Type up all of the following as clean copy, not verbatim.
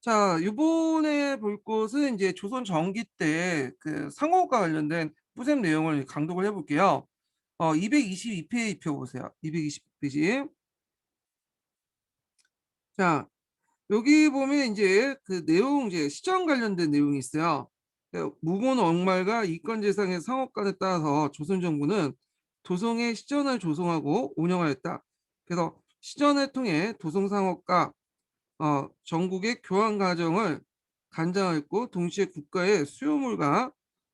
자, 이번에 볼 것은 이제 조선 전기 때 그 상호과 관련된 뿌셈 내용을 강독을 해볼게요. 222페이지 펴보세요. 220페이지. 자, 여기 보면 이제 그 내용, 이제 시정 관련된 내용이 있어요. 무본 억말과 이권재상의 상호간에 따라서 조선 정부는 도성의 시전을 조성하고 운영하였다. 그래서 시전을 통해 도성상업과 전국의 교환 과정을 간장했고 동시에 국가의 수요물과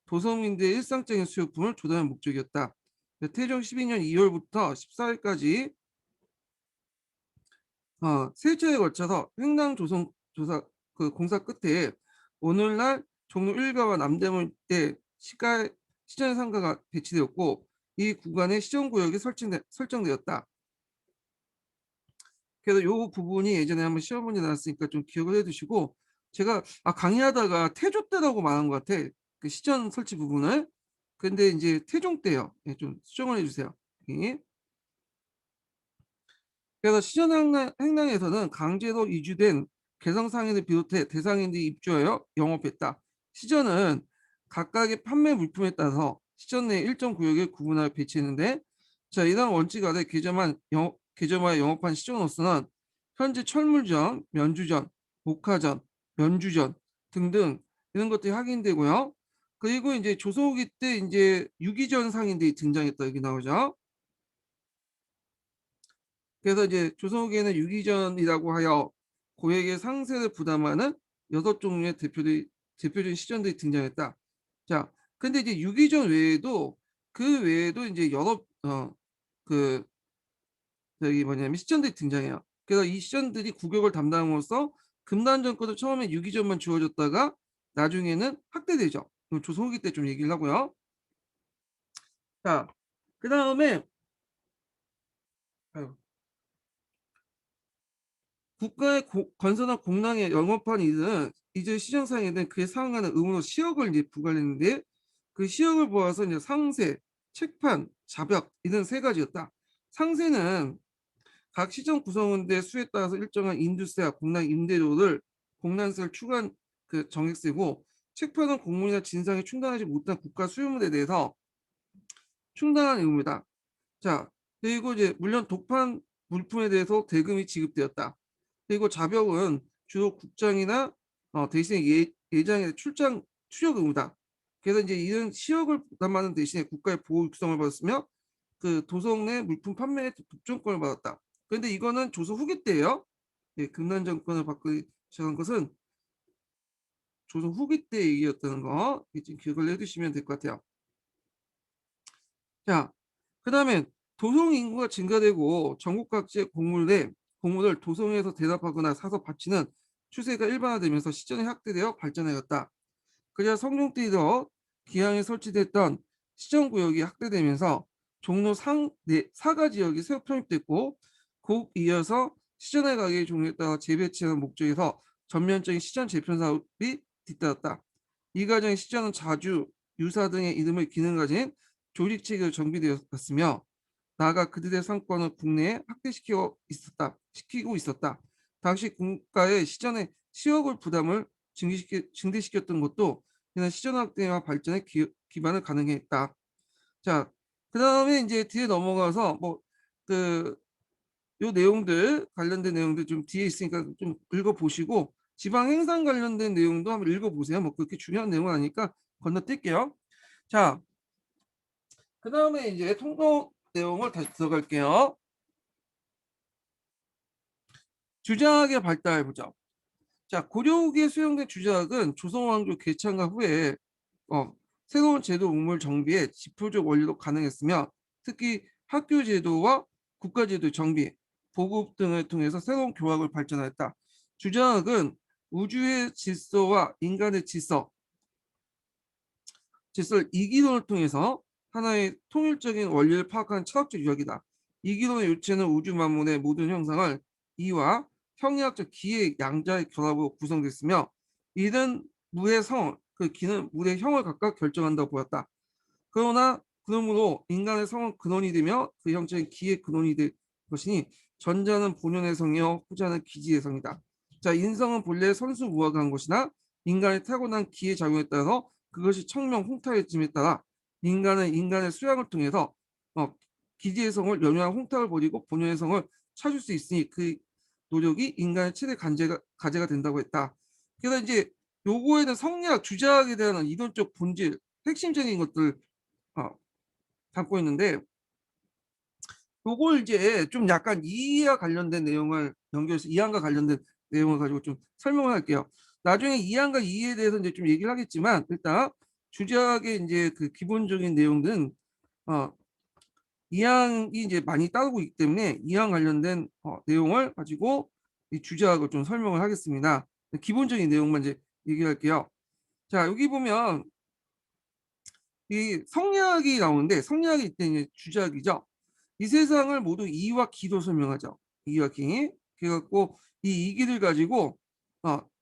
도성민들의 일상적인 수요품을 조달하는 목적이었다. 태종 12년 2월부터 14일까지 세 차에 걸쳐서 횡랑 조성 조사 그 공사 끝에 오늘날 종로 1가와 남대문 때 시전 상가가 배치되었고 이 구간에 시정구역이 설정되었다. 그래서 요 부분이 예전에 한번 시험 문제 나왔으니까 좀 기억을 해두시고 제가 강의하다가 태조 때라고 말한 것 같아. 그 시전 설치 부분을. 근데 이제 태종 때요. 예, 좀 수정을 해주세요. 예. 그래서 시전 행랑에서는 강제로 이주된 개성상인을 비롯해 대상인들이 입주하여 영업했다. 시전은 각각의 판매 물품에 따라서 시전 내 일정 구역에 구분하여 배치했는데, 자, 이런 원칙 아래 개점하여 영업한 시전으로서는 현재 철물점, 면주점, 목화점, 면주점 등등 이런 것들이 확인되고요. 그리고 이제 조선 후기 때 이제 유기전 상인들이 등장했다, 여기 나오죠. 그래서 이제 조선 후기에는 유기전이라고 하여 고액의 상세를 부담하는 6종류의 대표적인 시전들이 등장했다. 자, 근데 이제 유기전 외에도 그 외에도 이제 여러 그 저기 뭐냐면 시전들이 등장해요. 그래서 이 시전들이 국역을 담당함으로써 금단 정권은 처음에 유기전만 주어졌다가 나중에는 확대되죠. 조선 후기 때 좀 얘기를 하고요. 자, 그 다음에 국가의 건설한 공랑에 영업한 이들은 이제 시정상에는 그에 상응하는 의무로 시역을 이제 부과했는데 그 시역을 보아서 이제 상세, 책판, 자벽 이런 세 가지였다. 상세는 각 시정 구성원들의 수에 따라서 일정한 인두세와 공랑 임대료를 공란세를 추가한 그 정액세고, 책판은 공문이나 진상이 충당하지 못한 국가 수요물에 대해서 충당한 의무다. 자, 그리고 이제 물론 독판 물품에 대해서 대금이 지급되었다. 그리고 자벽은 주로 국장이나 대신에 예장의 출장 추적 의무다. 그래서 이제 이런 시역을 부담하는 대신에 국가의 보호 육성을 받았으며 그 도성 내 물품 판매의 독점권을 받았다. 그런데 이거는 조선 후기 때예요. 예, 금난 정권을 받기 시작한 것은 조선 후기 때 얘기였다는 거 지금 기억을 해두시면 될 것 같아요. 자, 그 다음에 도성 인구가 증가되고 전국 각지의 공물을 도성에서 대답하거나 사서 바치는 추세가 일반화되면서 시전이 확대되어 발전하였다. 그래야 성종 때 들어 기항에 설치됐던 시정구역이 확대되면서 종로 사가 지역이 새로 편입됐고, 곧 이어서 시전의 가격의 종류에 따라 재배치하는 목적에서 전면적인 시전 재편 사업이 뒤따랐다. 이 과정에 시전은 자주, 유사 등의 이름을 기능 가진 조직체계로 정비되었으며 나아가 그들의 상권을 국내에 시키고 있었다. 당시 국가의 시전의 시역을 부담을 증대시켰던 것도 이런 시전 확대와 발전에 기반을 가능했다. 자, 그 다음에 이제 뒤에 넘어가서 요 내용들 관련된 내용들 좀 뒤에 있으니까 좀 읽어보시고 지방 행상 관련된 내용도 한번 읽어보세요. 뭐 그렇게 중요한 내용은 아니니까 건너뛸게요. 자, 그 다음에 이제 통독 내용을 다시 들어갈게요. 주작의 발달해보자. 자, 고려 후기에 수용된 주작은 조선 왕조 개창과 후에 어, 새로운 제도 우물 정비에 지표적 원리로 가능했으며 특히 학교 제도와 국가 제도 정비, 보급 등을 통해서 새로운 교학을 발전하였다. 주작은 우주의 질서와 인간의 질서를 이기론을 통해서 하나의 통일적인 원리를 파악하는 철학적 유학이다. 이기론의 요체는 우주 만물의 모든 형상을 이와 형이학적 기의 양자의 결합으로 구성됐으며 이는 무의 성, 그 기는 물의 형을 각각 결정한다고 보였다. 그러므로 인간의 성은 근원이 되며 그 형체는 기의 근원이 될 것이니 전자는 본연의 성이요 후자는 기지의 성이다. 자, 인성은 본래 선수무학한 것이나 인간의 타고난 기의 작용에 따라서 그것이 청명 홍탁해짐에 따라 인간은 인간의 수양을 통해서 기지의 성을 연유한 홍탁을 버리고 본연의 성을 찾을 수 있으니 그 노력이 인간의 최대 가제가 된다고 했다. 그래서 이제 요거에는 성리학, 주자학에 대한 이론적 본질, 핵심적인 것들 어, 담고 있는데 요걸 이제 좀 약간 이해와 관련된 내용을 연결해서 이해과 관련된 내용을 가지고 좀 설명을 할게요. 나중에 이해과 이해에 대해서 이제 좀 얘기를 하겠지만 일단 주제학의 이제 그 기본적인 내용들은 이항이 이제 많이 따르고 있기 때문에 이항 관련된 내용을 가지고 이 주제학을 좀 설명을 하겠습니다. 기본적인 내용만 이제 얘기할게요. 자, 여기 보면 이 성리학이 나오는데 성리학이 이때 주제학이죠. 이 세상을 모두 이와 기로 설명하죠. 이와 기. 그래갖고 이 이기를 가지고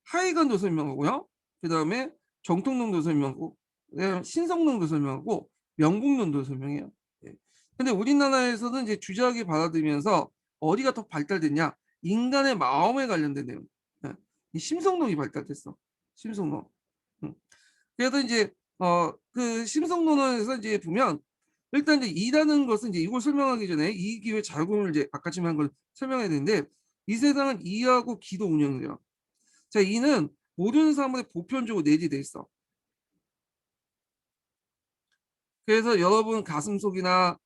하이간도 설명하고요. 그 다음에 정통론도 설명하고, 그다음에 신성론도 설명하고, 명국론도 설명해요. 예. 근데 우리나라에서는 이제 주작이 받아들이면서 어디가 더 발달됐냐? 인간의 마음에 관련된 내용. 예. 이 심성론이 발달됐어. 심성론. 그래서 이제 그 심성론에서 이제 보면 일단 이제 이라는 것은 이제 이걸 설명하기 전에 이 기회 자금을 이제 아까 지금 한 걸 설명해야 되는데 이 세상은 이하고 기도 운영돼요. 자, 이는 모든 사물에 보편적으로 내재돼 있어. 그래서 여러분 가슴 속이나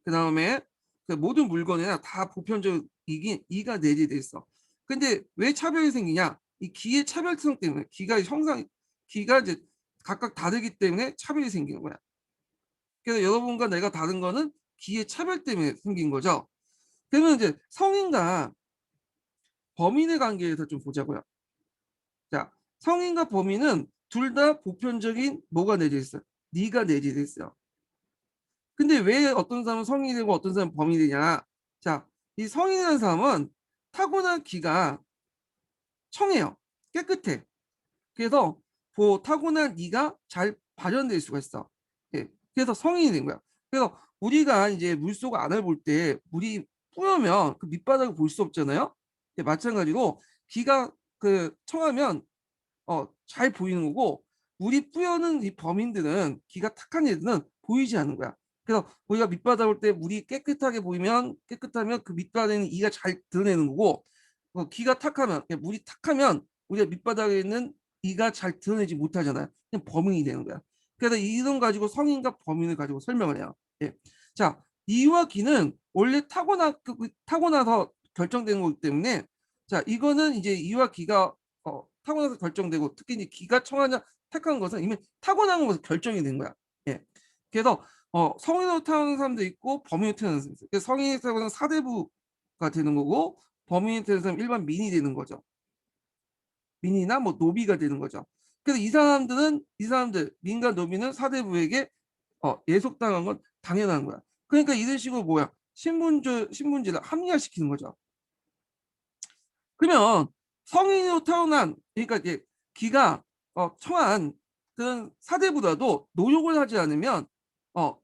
그 다음에 그 모든 물건에나 다 보편적 이가 내재돼 있어. 근데 왜 차별이 생기냐? 이 기의 차별성 때문에 기가 이제 각각 다르기 때문에 차별이 생기는 거야. 그래서 여러분과 내가 다른 거는 기의 차별 때문에 생긴 거죠. 그러면 이제 성인과 범인의 관계에서 좀 보자고요. 자, 성인과 범인은 둘 다 보편적인 뭐가 내재 있어요? 니가 내재돼 있어요. 근데 왜 어떤 사람은 성인이 되고 어떤 사람은 범인이 되냐? 자, 이 성인이라는 사람은 타고난 기가 청해요. 깨끗해. 그래서 그 타고난 이가 잘 발현될 수가 있어. 예. 그래서 성인이 된 거야. 그래서 우리가 이제 물속 안을 볼 때 물이 뿌여면 그 밑바닥을 볼 수 없잖아요. 예, 마찬가지로 기가 그 청하면 잘 보이는 거고 물이 뿌여는 이 범인들은 기가 탁한 애들은 보이지 않는 거야. 그래서 우리가 밑바닥 볼 때 물이 깨끗하게 보이면 깨끗하면 그 밑바닥에는 이가 잘 드러내는 거고 기가 탁하면 물이 탁하면 우리가 밑바닥에 있는 이가 잘 드러내지 못하잖아요. 그냥 범인이 되는 거야. 그래서 이론 가지고 성인과 범인을 가지고 설명을 해요. 예. 자, 이와 기는 원래 타고나서 결정된 거기 때문에 자, 이거는 이제 이와 기가 타고나서 결정되고 특히 이제 기가 청하냐 택한 것은 이미 타고난 것으로 결정이 된 거야. 예. 그래서 성인으로 태어나는 사람도 있고 범인으로 태어나는 사람도 있어요. 성인이 태어나는 사대부가 되는 거고 범인이 되는 사람 일반 민이 되는 거죠. 민이나 뭐 노비가 되는 거죠. 그래서 이 사람들 민과 노비는 사대부에게 예속당한 건 당연한 거야. 그러니까 이런 식으로 뭐야 신분제를 합리화시키는 거죠. 그러면 성인으로 태어난 그러니까 이제 기가 청한 그런 사대보다도 노력을 하지 않으면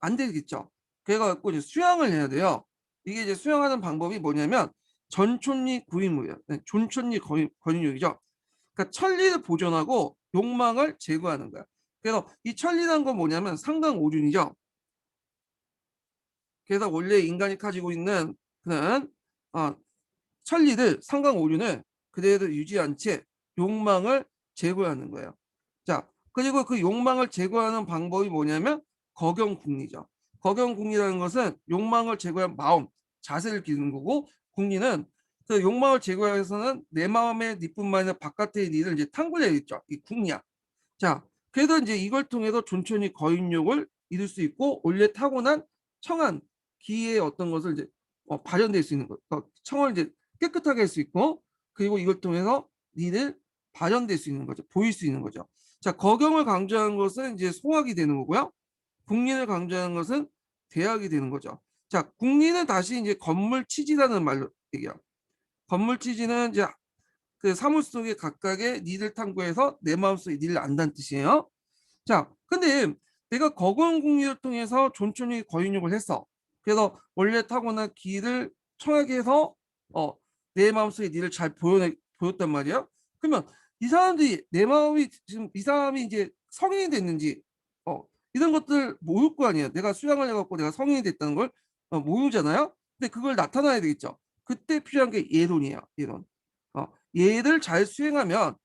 안 되겠죠. 그래갖고 이제 수양을 해야 돼요. 이게 이제 수양하는 방법이 뭐냐면 전천리 구인무예요. 네, 존천리 거인욕이죠. 그러니까 천리를 보존하고 욕망을 제거하는 거야. 그래서 이 천리란 건 뭐냐면 상강오륜이죠. 그래서 원래 인간이 가지고 있는 그런 천리를 상강오륜을 그대로 유지한 채 욕망을 제거하는 거예요. 자, 그리고 그 욕망을 제거하는 방법이 뭐냐면 거경궁리죠. 거경궁리라는 것은 욕망을 제거한 마음, 자세를 기르는 거고 궁리는 그 욕망을 제거해서는 내 마음의 니뿐만 아니라 바깥의 니를 이제 탕굴해야겠죠. 이 궁리야. 자, 그래서 이제 이걸 통해서 존천이 거인욕을 이룰 수 있고 원래 타고난 청한 기의 어떤 것을 이제 발현될 수 있는 것, 청을 이제 깨끗하게 할 수 있고 그리고 이걸 통해서 니를 발현될 수 있는 거죠. 보일 수 있는 거죠. 자, 거경을 강조하는 것은 이제 소학이 되는 거고요. 국리를 강조하는 것은 대학이 되는 거죠. 자, 국리는 다시 이제 건물 치지라는 말로 얘기해요. 건물 치지는 이제 그 사물 속에 각각의 니를 탐구해서 내 마음속에 니를 안다는 뜻이에요. 자, 근데 내가 거건궁리를 통해서 존촌이 거인욕을 했어. 그래서 원래 타고난 기를 청하게 해서 내 마음속에 니를 잘 보였단 말이야. 그러면 이 사람들이 내 마음이 지금 이 사람이 이제 성인이 됐는지 어 이런 것들 모를 거 아니에요. 내가 수양을 해갖고 내가 성인이 됐다는 걸 모르잖아요. 근데 그걸 나타나야 되겠죠. 그때 필요한 게 예론이에요. 예론. 얘를 잘 수행하면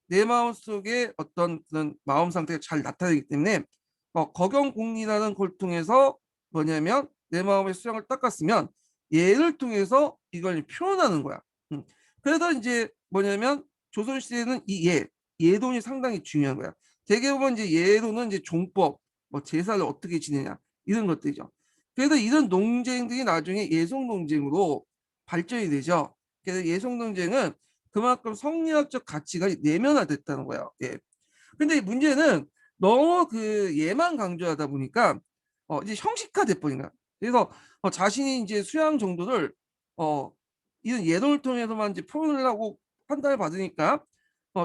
내 마음 속에 어떤 그런 마음 상태가 잘 나타나기 때문에 거경공리라는 걸 통해서 뭐냐면 내 마음의 수양을 닦았으면 얘를 통해서 이걸 표현하는 거야. 음. 그래서 이제 뭐냐면 조선시대에는 이 예돈이 상당히 중요한 거야. 대개 보면 이제 예돈은 이제 종법, 뭐 제사를 어떻게 지내냐 이런 것들이죠. 그래서 이런 논쟁들이 나중에 예송 논쟁으로 발전이 되죠. 그래서 예송 논쟁은 그만큼 성리학적 가치가 내면화됐다는 거예요. 예. 근데 문제는 너무 그 예만 강조하다 보니까 이제 형식화돼 버린 거야. 그래서 자신이 이제 수양 정도를 어 이런 예론을 통해서만 이제 표현을 하고 판단을 받으니까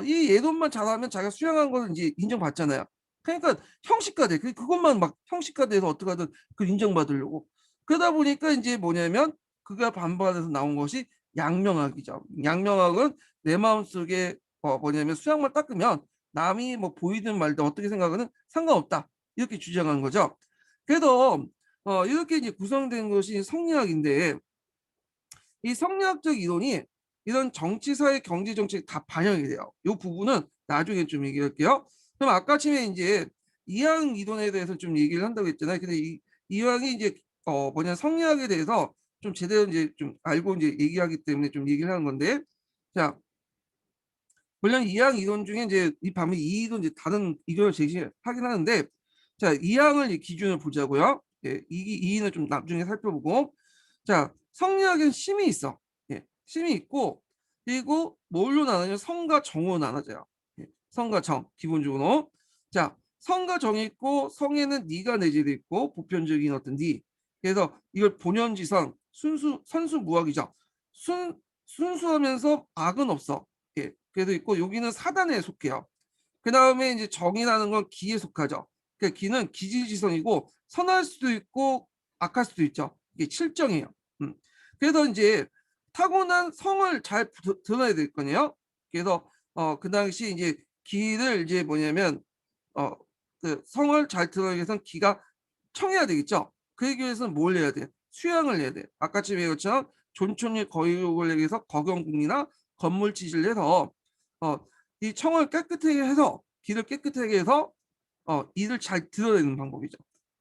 이 예론만 잘하면 자기가 수양한 거는 이제 인정받잖아요. 그러니까 형식화돼. 그것만 막 형식화돼서 어떻게든 그 인정받으려고. 그러다 보니까 이제 뭐냐면 그가 반발해서 나온 것이 양명학이죠. 양명학은 내 마음속에 뭐냐면 수양만 닦으면 남이 뭐 보이든 말든 어떻게 생각하는 상관없다. 이렇게 주장한 거죠. 그래서 이렇게 이제 구성된 것이 성리학인데 이 성리학적 이론이 이런 정치, 사회, 경제 정책에 다 반영이 돼요. 이 부분은 나중에 좀 얘기할게요. 그럼 아까 전에 이제 이항 이론에 대해서 좀 얘기를 한다고 했잖아요. 근데 이항이 이제 뭐냐 성리학에 대해서 좀 제대로 이제 좀 알고 이제 얘기하기 때문에 좀 얘기를 하는 건데, 자 물론 이항 이론 중에 이제 이 반면 이도 이제 다른 이론을 제시하긴 하는데, 자 이항을 기준을 보자고요. 예, 이는 좀 나중에 살펴보고, 자 성리학엔 심이 있어. 예, 심이 있고 그리고 뭘로 나누냐면 성과 정으로 나눠져요. 예, 성과 정 기본적으로. 자 성과 정이 있고 성에는 니가 내재돼 있고 보편적인 어떤 니. 그래서 이걸 본연지성 선수무악이죠. 순수하면서 악은 없어. 예, 그래도 있고 여기는 사단에 속해요. 그 다음에 이제 정이라는 건 기에 속하죠. 그러니까 기는 기질지성이고 선할 수도 있고 악할 수도 있죠. 이게 칠정이에요. 음. 그래서 이제 타고난 성을 잘 드러내야 될 거네요. 그래서 그 당시 이제 기를 이제 뭐냐면 어 그 성을 잘 드러내기 위해서는 기가 청해야 되겠죠. 그러기 위해서는 뭘 해야 돼? 수양을 해야 돼. 아까쯤 얘기했처럼 존촌의 거육을 내기 위해서 거경궁이나 건물 지지를 해서 어, 이 청을 깨끗하게 해서 길을 깨끗하게 해서 이를 잘 드러내는 방법이죠.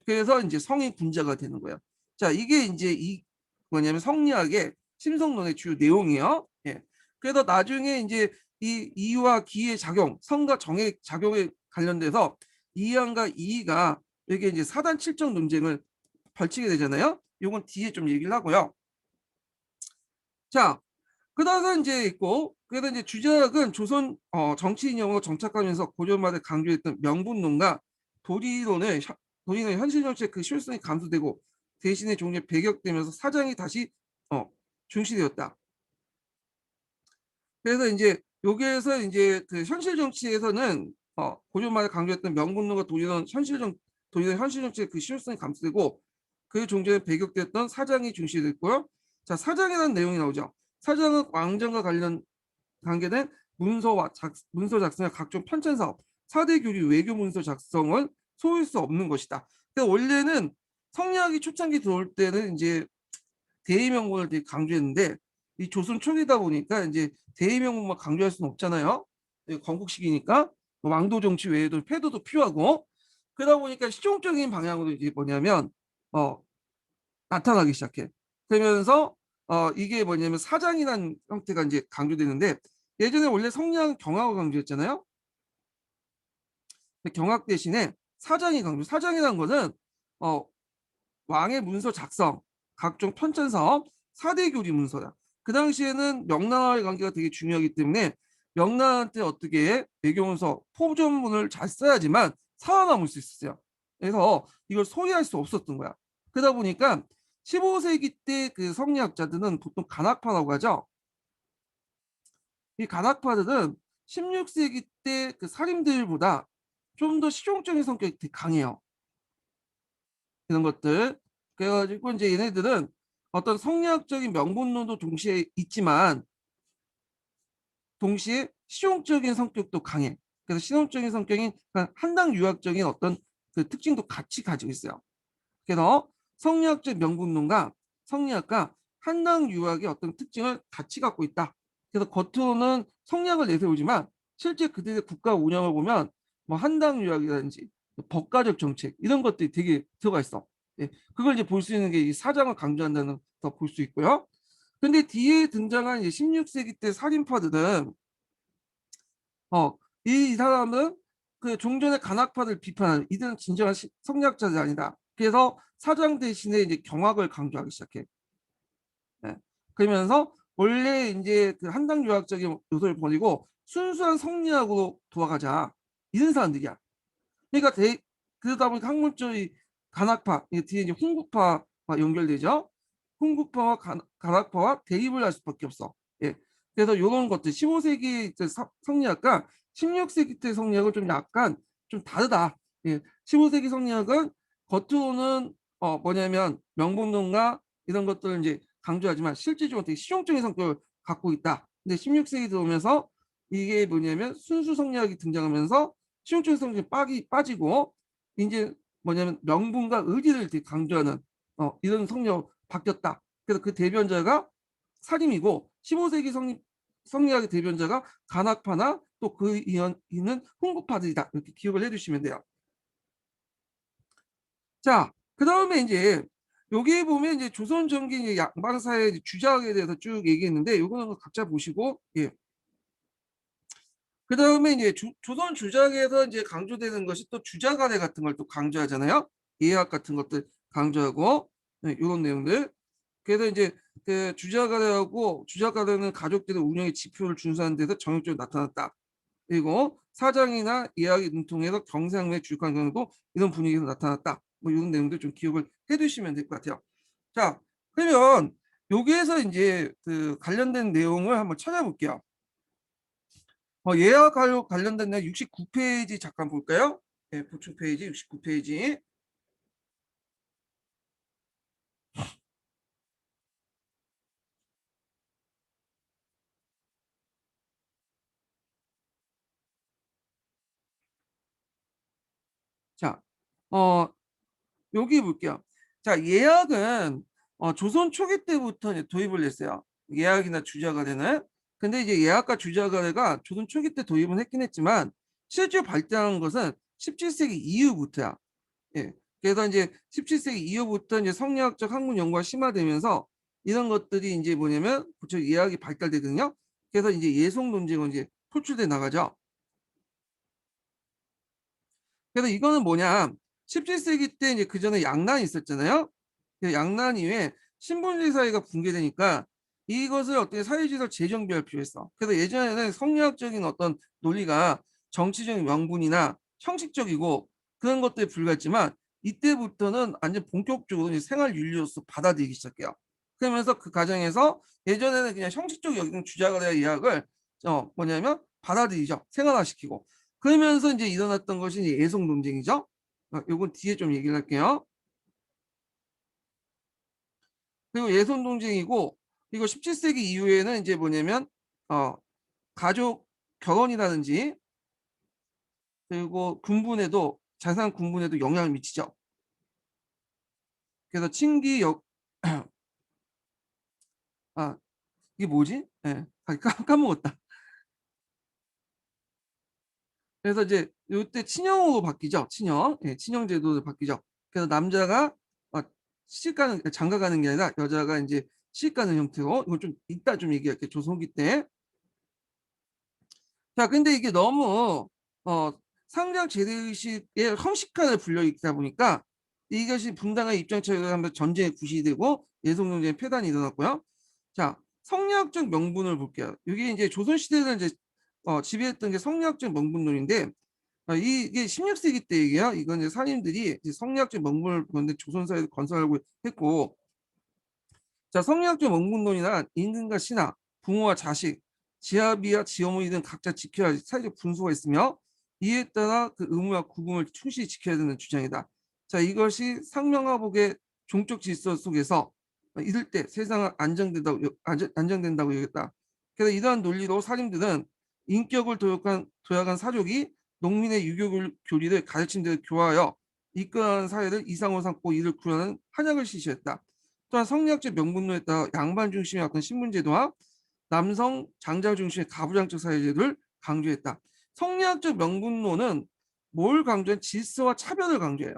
그래서 이제 성인 군자가 되는 거예요. 자, 이게 이제 이 뭐냐면 성리학의 심성론의 주요 내용이에요. 예. 그래서 나중에 이제 이 이와 기의 작용, 성과 정의 작용에 관련돼서 이항과 이의가 이게 이제 사단 칠정 논쟁을 벌치게 되잖아요. 이건 뒤에 좀 얘기를 하고요. 자, 그다가 이제 있고 그래서 이제 주제학은 조선 정치인용으로 정착하면서 고려말에 강조했던 명분론과 도리론을 도리는 현실 정치의 그 실효성이 감소되고 대신에 종류에 배격되면서 사장이 다시 중시되었다. 그래서 이제 여기에서 이제 그 현실 정치에서는 고려말에 강조했던 명분론과 도리론 현실 정치의 그 실효성이 감소되고 그 종전에 배격됐던 사장이 중시됐고요. 자, 사장이라는 내용이 나오죠. 사장은 왕정과 관계된 문서 작성과 각종 편찬 사업, 4대 교류 외교 문서 작성을 소홀 수 없는 것이다. 그러니까 원래는 성리학이 초창기 들어올 때는 이제 대의명분을 되게 강조했는데 이 조선 초기다 보니까 이제 대의명분만 강조할 수는 없잖아요. 건국식이니까 왕도 정치 외에도 패도도 필요하고 그러다 보니까 실용적인 방향으로 이제 뭐냐면 어, 나타나기 시작해. 그러면서 이게 뭐냐면 사장이라는 형태가 이제 강조되는데 예전에 원래 성리학은 경학을 강조했잖아요. 경학 대신에 사장이 강조. 사장이라는 거는 어, 왕의 문서 작성, 각종 편찬 사업, 4대 교리 문서야. 그 당시에는 명나라의 관계가 되게 중요하기 때문에 명나라한테 어떻게 외교문서 포전문을 잘 써야지만 살아남을 수 있었어요. 그래서 이걸 소유할 수 없었던 거야. 그러다 보니까 15세기 때 그 성리학자들은 보통 간학파라고 하죠. 이 간학파들은 16세기 때 그 사림들보다 좀 더 실용적인 성격이 되게 강해요. 이런 것들. 그래가지고 이제 얘네들은 어떤 성리학적인 명분론도 동시에 있지만 동시에 실용적인 성격도 강해. 그래서 실용적인 성격이 한당 유학적인 어떤 그 특징도 같이 가지고 있어요. 그래서 성리학적 명분론과 성리학과 한당 유학의 어떤 특징을 같이 갖고 있다. 그래서 겉으로는 성리학을 내세우지만 실제 그들의 국가 운영을 보면 뭐 한당 유학이라든지 법가적 정책 이런 것들이 되게 들어가 있어. 예, 그걸 이제 볼 수 있는 게 이 사장을 강조한다는 거 볼 수 있고요. 근데 뒤에 등장한 이제 16세기 때 살인파들은 어, 이 사람은 그 종전의 간학파를 비판하는 이들은 진정한 성리학자들이 아니다. 그래서 사장 대신에 이제 경악을 강조하기 시작해. 네. 그러면서 원래 이제 그 한당 유학적인 요소를 버리고 순수한 성리학으로 돌아가자. 이런 사람들이야. 그러니까 그러다 보니까 학문적인 간학파, 이게 뒤에 이제 홍구파와 연결되죠. 홍구파와 간학파와 대립을 할 수밖에 없어. 예. 그래서 이런 것들 15세기 성리학과 16세기 때 성리학은 좀 약간 좀 다르다. 예. 15세기 성리학은 겉으로는 뭐냐면 명분론과 이런 것들을 이제 강조하지만 실질적으로 되게 실용적인 성격을 갖고 있다. 근데 16세기 들어오면서 이게 뭐냐면 순수 성리학이 등장하면서 실용적인 성격이 빠지고 이제 뭐냐면 명분과 의리를 되게 강조하는 이런 성리학으로 바뀌었다. 그래서 그 대변자가 사림이고 15세기 성리학의 대변자가 간학파나 또 그 이는 홍구파들이다. 이렇게 기억을 해주시면 돼요. 자, 그 다음에 이제 여기 보면 이제 조선 전기 양반사의 주작에 대해서 쭉 얘기했는데 이거는 각자 보시고 예. 그 다음에 이제 조선 주작에서 이제 강조되는 것이 또 주작아래 같은 걸 또 강조하잖아요. 예학 같은 것들 강조하고 네, 이런 내용들. 그래서 이제 그 주작아래하고 주작아래는 가족들의 운영의 지표를 준수하는 데서 정형적으로 나타났다. 그리고 사장이나 예학이 능통해서 경상의 주육한 경우도 이런 분위기에서 나타났다. 뭐 이런 내용들 좀 기억을 해두시면 될 것 같아요. 자, 그러면 여기에서 이제 그 관련된 내용을 한번 찾아볼게요. 예약 관련된 내용 69페이지 잠깐 볼까요? 네, 보충 페이지 69페이지. 자, 어, 여기 볼게요. 자, 예약은 조선 초기 때부터 이제 도입을 했어요. 예약이나 주자거래는. 근데 이제 예약과 주자거래가 조선 초기 때 도입은 했긴 했지만 실제로 발달한 것은 17세기 이후부터야. 예. 그래서 이제 17세기 이후부터 이제 성리학적 학문 연구가 심화되면서 이런 것들이 이제 뭐냐면 부처 예학이 발달되거든요. 그래서 이제 예속 논쟁은 이제 표출돼 나가죠. 그래서 이거는 뭐냐? 17세기 때 이제 그 전에 양난이 있었잖아요. 그 양난 이후에 신분제 사회가 붕괴되니까 이것을 어떻게 사회지에서 재정비할 필요했어. 그래서 예전에는 성리학적인 어떤 논리가 정치적인 명분이나 형식적이고 그런 것들에 불과했지만 이때부터는 완전 본격적으로 이제 생활 윤리로서 받아들이기 시작해요. 그러면서 그 과정에서 예전에는 그냥 형식적 여기는 주자가 대한 이야기를 뭐냐면 받아들이죠. 생활화시키고 그러면서 이제 일어났던 것이 이제 예속 논쟁이죠. 요건 뒤에 좀 얘기를 할게요. 그리고 예손 논쟁이고 이거 17세기 이후에는 이제 뭐냐면 어, 가족 결혼이라든지 그리고 군분에도 자산 군분에도 영향을 미치죠. 그래서 친기 아 이게 뭐지? 예, 까먹었다. 그래서 이제 이때 친형으로 바뀌죠. 친형, 예, 친형 제도로 바뀌죠. 그래서 남자가 시집가는 장가가는 게 아니라 여자가 이제 시집가는 형태로 이거 좀 이따 좀 얘기할게요. 조선기 때. 자, 근데 이게 너무 상장 제도의식의 형식화를 불려있다 보니까 이것이 분당의 입장 차이가 하면서 전쟁에 구시되고 예속논쟁의 폐단이 일어났고요. 자, 성리학적 명분을 볼게요. 이게 이제 조선시대를 이제 지배했던 게 성리학적 명분론인데 이게 16세기 때 얘기야. 이건 이제 사님들이 이제 성리학적 명분을 보는데 조선사회를 건설하고 했고 자, 성리학적 명분론이나 임금과 신하, 부모와 자식, 지아비와 지어머니 등 각자 지켜야 할 사회적 분수가 있으며 이에 따라 그 의무와 구분을 충실히 지켜야 되는 주장이다. 자, 이것이 상명하복의 종적 질서 속에서 이럴 때 세상은 안정된다고 얘기했다. 그래서 이러한 논리로 사림들은 인격을 도약한 사족이 농민의 유교 교리를 가르친 대로 교화하여 이끌어가는 사회를 이상으로 삼고 이를 구하는 한약을 실시했다. 또한 성리학적 명분론에 따라 양반 중심의 어떤 신분제도와 남성 장자 중심의 가부장적 사회제도를 강조했다. 성리학적 명분론은 뭘 강조해? 질서와 차별을 강조해요.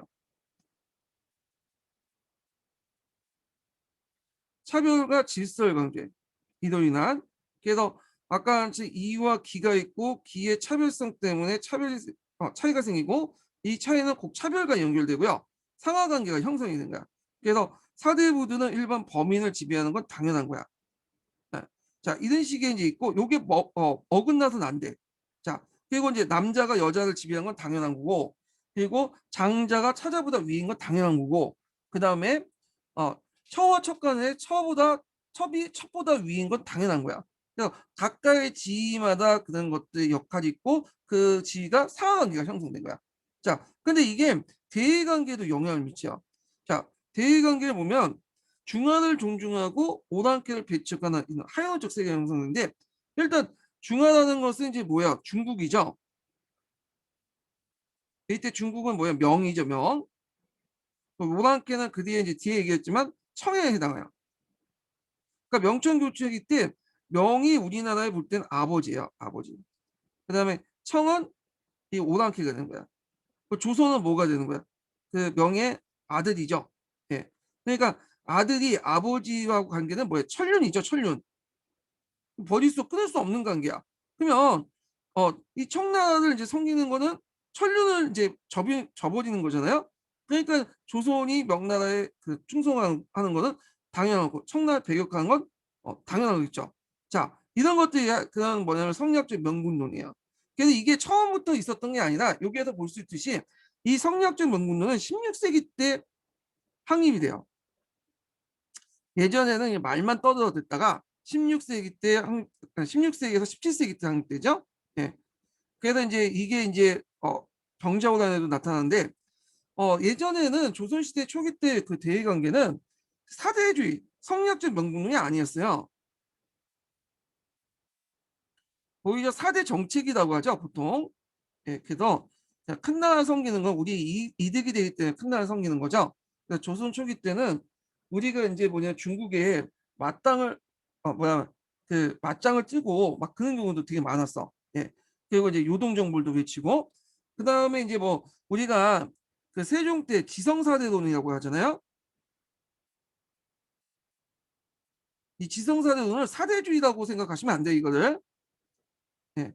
차별과 질서를 강조해. 이로 인한 그래서 아까 같이 이와 기가 있고 기의 차별성 때문에 차이가 생기고 이 차이는 꼭 차별과 연결되고요. 상하관계가 형성이 된 거야. 그래서 사대부두는 일반 범인을 지배하는 건 당연한 거야. 네. 자, 이런 식의 이제 있고 요게 어긋나서는 안 돼. 자, 그리고 이제 남자가 여자를 지배하는 건 당연한 거고 그리고 장자가 차자보다 위인 건 당연한 거고 그다음에 어 처와 척간에 첩이 첩보다 위인 건 당연한 거야. 그래서 각각의 지위마다 그런 것들의 역할이 있고 그 지위가 상하관계가 형성된 거야. 자, 근데 이게 대의관계에도 영향을 미쳐. 자, 대의관계를 보면 중하를 존중하고 오랑캐를 배척하는 하연적 세계가 형성되는데 일단 중하라는 것은 이제 뭐야? 중국이죠. 이때 중국은 뭐야? 명이죠, 명. 오랑캐는 그 뒤에 이제 뒤에 얘기했지만 청에 해당해요. 그러니까 명청교체이기 때 명이 우리나라에 볼 때는 아버지예요, 아버지. 그다음에 청은 이 오랑캐가 되는 거야. 그 조선은 뭐가 되는 거야? 그 명의 아들이죠. 예. 그러니까 아들이 아버지하고 관계는 뭐야? 천륜이죠, 천륜. 버릴 수 끊을 수 없는 관계야. 그러면 이 청나라를 이제 섬기는 거는 천륜을 이제 접어지는 거잖아요. 그러니까 조선이 명나라에 그 충성하는 거는 당연하고 청나라 배격하는 건 당연하겠죠. 자, 이런 것들이 그런 뭐냐면 성리학적 명분론이에요. 그래서 이게 처음부터 있었던 게 아니라 여기에서 볼 수 있듯이 이 성리학적 명분론은 16세기 때 확립이 돼요. 예전에는 말만 떠들어댔다가 16세기 때 16세기에서 17세기 때 확립되죠. 예. 그래서 이제 이게 이제 병자호란에도 나타나는데 예전에는 조선시대 초기 때 그 대의관계는 사대주의 성리학적 명분론이 아니었어요. 오히려 사대 정책이라고 하죠, 보통. 예, 그래서 큰 나라 섬기는 건 우리 이득이 되기 때문에 큰 나라 섬기는 거죠. 그래서 조선 초기 때는 우리가 이제 뭐냐 중국에 맞당을 뭐야 그 맞짱을 뜨고 막 그런 경우도 되게 많았어. 예. 그리고 이제 요동정벌도 외치고 그 다음에 이제 뭐 우리가 그 세종 때 지성사대론이라고 하잖아요. 이 지성사대론을 사대주의라고 생각하시면 안 돼, 이거를. 예.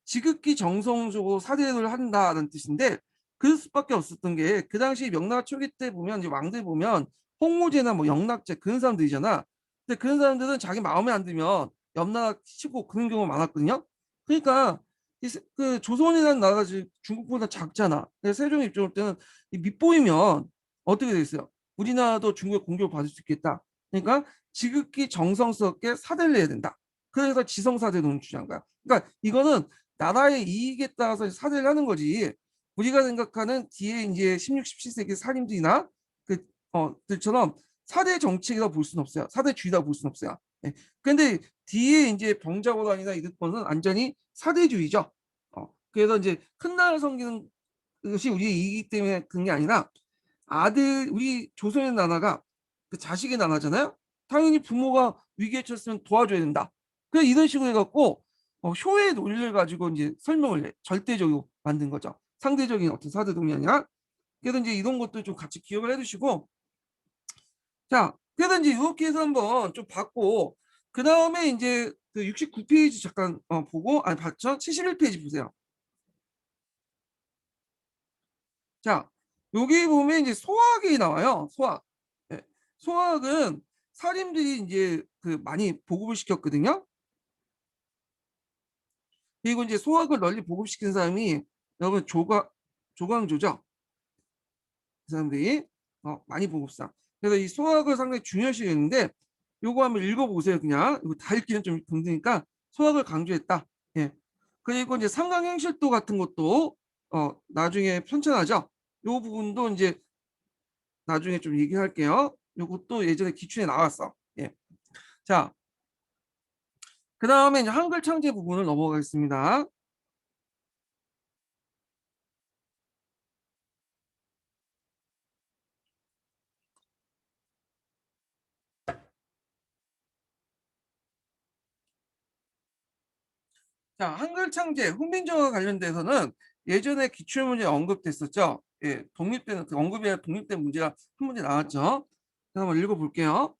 지극히 정성적으로 사대를 한다는 뜻인데 그럴 수밖에 없었던 게 그 당시 명나라 초기 때 보면 이제 왕들 보면 홍무제나 뭐 영락제 그런 사람들이잖아. 근데 그런 사람들은 자기 마음에 안 들면 옆나라 치고 그런 경우가 많았거든요. 그러니까 그 조선이라는 나라가 중국보다 작잖아. 그래서 세종 입장일 때는 밑보이면 어떻게 되겠어요? 우리나라도 중국의 공격을 받을 수 있겠다. 그러니까 지극히 정성스럽게 사대를 해야 된다. 그래서 지성사대론을 주장한 거야. 그러니까 이거는 나라의 이익에 따라서 사대를 하는 거지. 우리가 생각하는 뒤에 이제 16, 17세기 살인들이나 그 들처럼 사대 정책이라고 볼 수는 없어요. 사대주의라고 볼 수는 없어요. 예. 근데 뒤에 이제 병자호란이나 이런 거는 완전히 사대주의죠. 그래서 이제 큰 나라 섬기는 것이 우리의 이익이기 때문에 그런 게 아니라 우리 조선의 나라가 그 자식의 나라잖아요. 당연히 부모가 위기에 처했으면 도와줘야 된다. 그래서 이런 식으로 해갖고 효의 논리를 가지고 이제 설명을 해. 절대적으로 만든 거죠. 상대적인 어떤 사대동이 아니라. 그래서 이제 이런 것도 좀 같이 기억을 해두시고 자, 그래서 이제 이렇게 해서 한번 좀 봤고 그 다음에 이제 그 69페이지 잠깐 보고 아니 봤죠? 71페이지 보세요. 자, 여기 보면 이제 소학이 나와요. 소학. 예. 소학은 사림들이 이제 그 많이 보급을 시켰거든요. 그리고 이제 소학을 널리 보급시킨 사람이 여러분 조광조죠. 그 사람들이 많이 보급상. 그래서 이 소학을 상당히 중요시 했는데 요거 한번 읽어보세요. 그냥 이거 다 읽기는 좀 힘드니까 소학을 강조했다. 예. 그리고 이제 상강행실도 같은 것도 나중에 편찬하죠. 요 부분도 이제 나중에 좀 얘기할게요. 요것도 예전에 기출에 나왔어. 예. 자, 그다음에 이제 한글 창제 부분을 넘어가겠습니다. 자, 한글 창제, 훈민정음과 관련돼서는 예전에 기출문제 언급됐었죠. 예, 독립된 그 언급이 아니라 독립된 문제가 한 문제 나왔죠. 그래서 한번 읽어볼게요.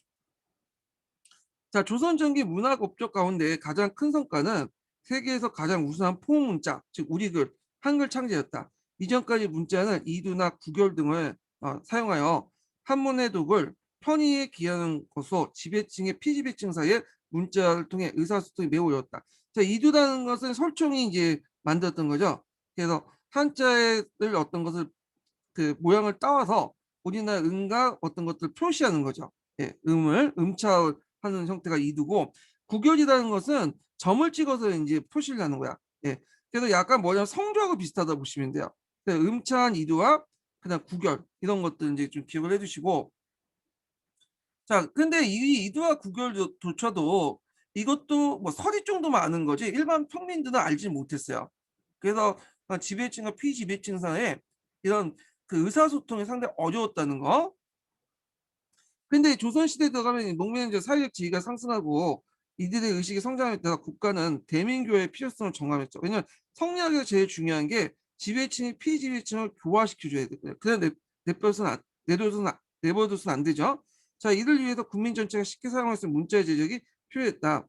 자, 조선 전기 문학 업적 가운데 가장 큰 성과는 세계에서 가장 우수한 포문자, 즉 우리글, 한글 창제였다. 이전까지 문자는 이두나 구결 등을 사용하여 한문의 독을 편의에 기하는 것으로 지배층의 피지배층 사이에 문자를 통해 의사소통이 매우 어려웠다. 자, 이두라는 것은 설총이 이제 만들었던 거죠. 그래서 한자를 어떤 것을 그 모양을 따와서 우리나라 음과 어떤 것들을 표시하는 거죠. 예, 음을 음차하는 형태가 이두고 구결이라는 것은 점을 찍어서 이제 표시를 하는 거야. 예, 그래서 약간 뭐냐면 성조하고 비슷하다 보시면 돼요. 음차한 이두와 그다음 구결 이런 것들 이제 좀 기억을 해두시고 자, 근데 이 이두와 구결조차도 이것도 뭐 서리 정도만 아는 거지 일반 평민들은 알지 못했어요. 그래서 지배층과 피지배층 사이에 이런 그 의사소통이 상당히 어려웠다는 거. 근데 조선시대 들어가면 농민의 사회적 지위가 상승하고 이들의 의식이 성장에 따라 국가는 대민교회의 필요성을 정함했죠. 왜냐하면 성리학에서 제일 중요한 게 지배층이 피지배층을 교화시켜줘야 돼요. 그냥 내버려둬서는 안 되죠. 자, 이를 위해서 국민 전체가 쉽게 사용할 수 있는 문자의 제작이 필요했다.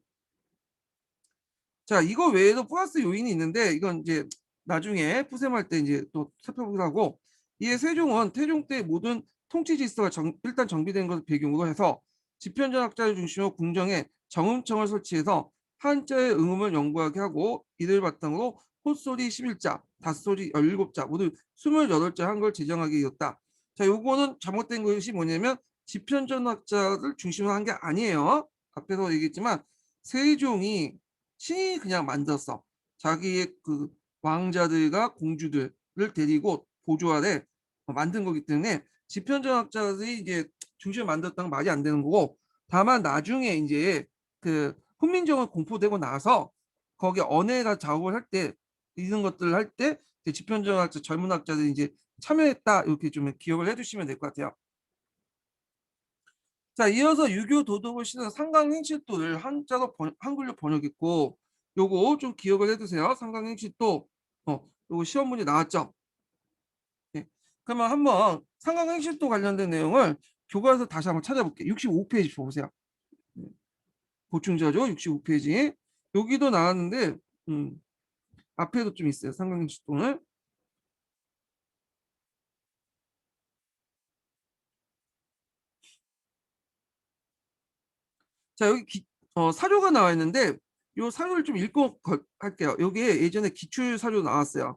자, 이거 외에도 플러스 요인이 있는데 이건 이제 나중에 푸셈할 때 이제 또 살펴보기로 하고 이에 세종은 태종 때 모든 통치 질서가 일단 정비된 것을 배경으로 해서 집현전학자를 중심으로 궁정에 정음청을 설치해서 한자의 응음을 연구하게 하고 이를 바탕으로 콧소리 11자, 닷소리 17자 모두 28자 한걸 제정하게 되었다. 자, 요거는 잘못된 것이 뭐냐면 집현전학자를 중심으로 한 게 아니에요. 앞에서 얘기했지만 세종이 신이 그냥 만들었어. 자기의 그 왕자들과 공주들을 데리고 보조 아래 만든 거기 때문에 집현전학자들이 이제 중심을 만들었다는 건 말이 안 되는 거고 다만 나중에 이제 그 훈민정음 공포되고 나서 거기 언해가 작업을 할 때 이런 것들을 할 때 집현전학자 젊은 학자들이 이제 참여했다 이렇게 좀 기억을 해주시면 될 것 같아요. 자, 이어서 유교 도덕을 실은 상강행실도를 한글로 번역했고 요거 좀 기억을 해두세요. 상강행실도 요거 시험 문제 나왔죠. 예. 그러면 한번 상강행실도 관련된 내용을 교과서 다시 한번 찾아볼게요. 65페이지 보세요. 예. 보충자료 65페이지 여기도 나왔는데 음, 앞에도 좀 있어요. 상강행실도는 자 여기 사료가 나와 있는데 요 사료를 좀 읽고 할게요. 여기에 예전에 기출 사료 나왔어요.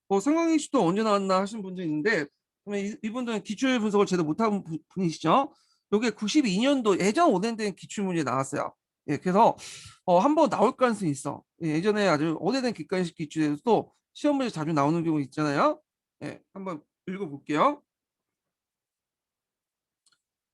성광희 씨도 언제 나왔나 하시는 분도 있는데 그러면 이분들은 기출 분석을 제대로 못한 분이시죠. 요게 92년도 예전 오래된 기출문제 나왔어요. 예, 그래서 한번 나올 가능성이 있어. 예, 예전에 아주 오래된 객관식 기출에서도 시험 문제 자주 나오는 경우 있잖아요. 예, 한번 읽어볼게요.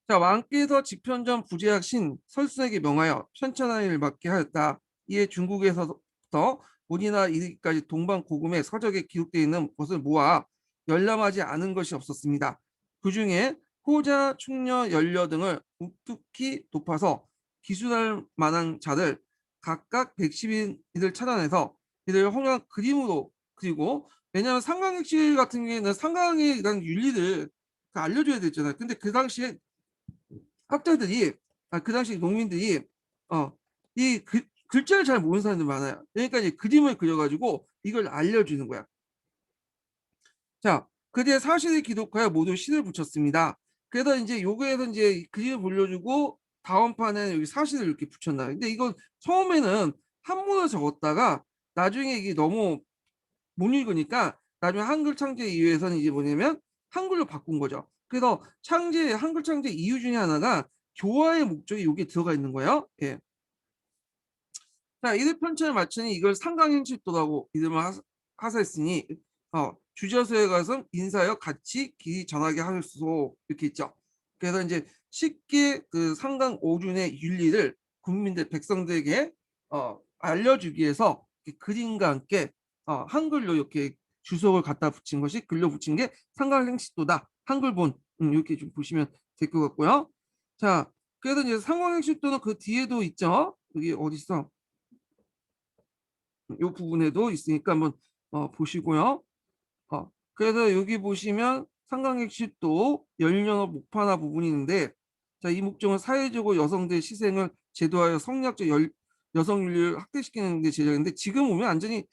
자, 왕께서 집현전 부제학 신 설순에게 명하여 편찬하기를 맡게 하였다. 이에 중국에서부터 우리나라 이르기까지 동방고금의 서적에 기록되어 있는 것을 모아 열람하지 않은 것이 없었습니다. 그 중에 호자, 충녀, 연려 등을 우뚝히 높아서 기술할 만한 자를 각각 110인을 찾아내서 이들을 홍한 그림으로 그리고 왜냐하면 상강객실 같은 경우에는 상강에 대한 윤리를 알려줘야 되잖아요. 근데 그 당시에 학자들이 그 당시 농민들이 이 글자를 잘 모르는 사람들 많아요. 그러니까 이제 그림을 그려가지고 이걸 알려주는 거야. 자, 그때 사실을 기록하여 모두 시를 붙였습니다. 그래서 이제 요거에서 이제 그림을 보여주고 다음 판에 여기 사실을 이렇게 붙였나. 근데 이거 처음에는 한문을 적었다가 나중에 이게 너무 못 읽으니까 나중에 한글 창제 이후에서는 이제 뭐냐면 한글로 바꾼 거죠. 그래서 한글 창제 이유 중에 하나가 교화의 목적이 여기에 들어가 있는 거예요. 예. 자, 이들 편찬을 마치니 이걸 상강행실도라고 이름을 하사했으니 주저서에 가서 인사하여 같이 길이 전하게 하였소 이렇게 있죠. 그래서 이제 쉽게 그 상강 오륜의 윤리를 국민들 백성들에게 알려주기 위해서 그림과 함께 한글로 이렇게 주석을 갖다 붙인 것이 글로 붙인 게 상강행시도다. 한글본 이렇게 좀 보시면 될 것 같고요. 자, 그래서 이제 상강행시도는 그 뒤에도 있죠. 여기 어디 있어? 이 부분에도 있으니까 한번 보시고요. 그래서 여기 보시면 상강행시도 열연어 목판화 부분이 있는데, 자, 이 목적은 사회적으로 여성들의 시생을 제도하여 성리학적 여성 윤리를 확대시키는 게 제작인데, 지금 보면 완전히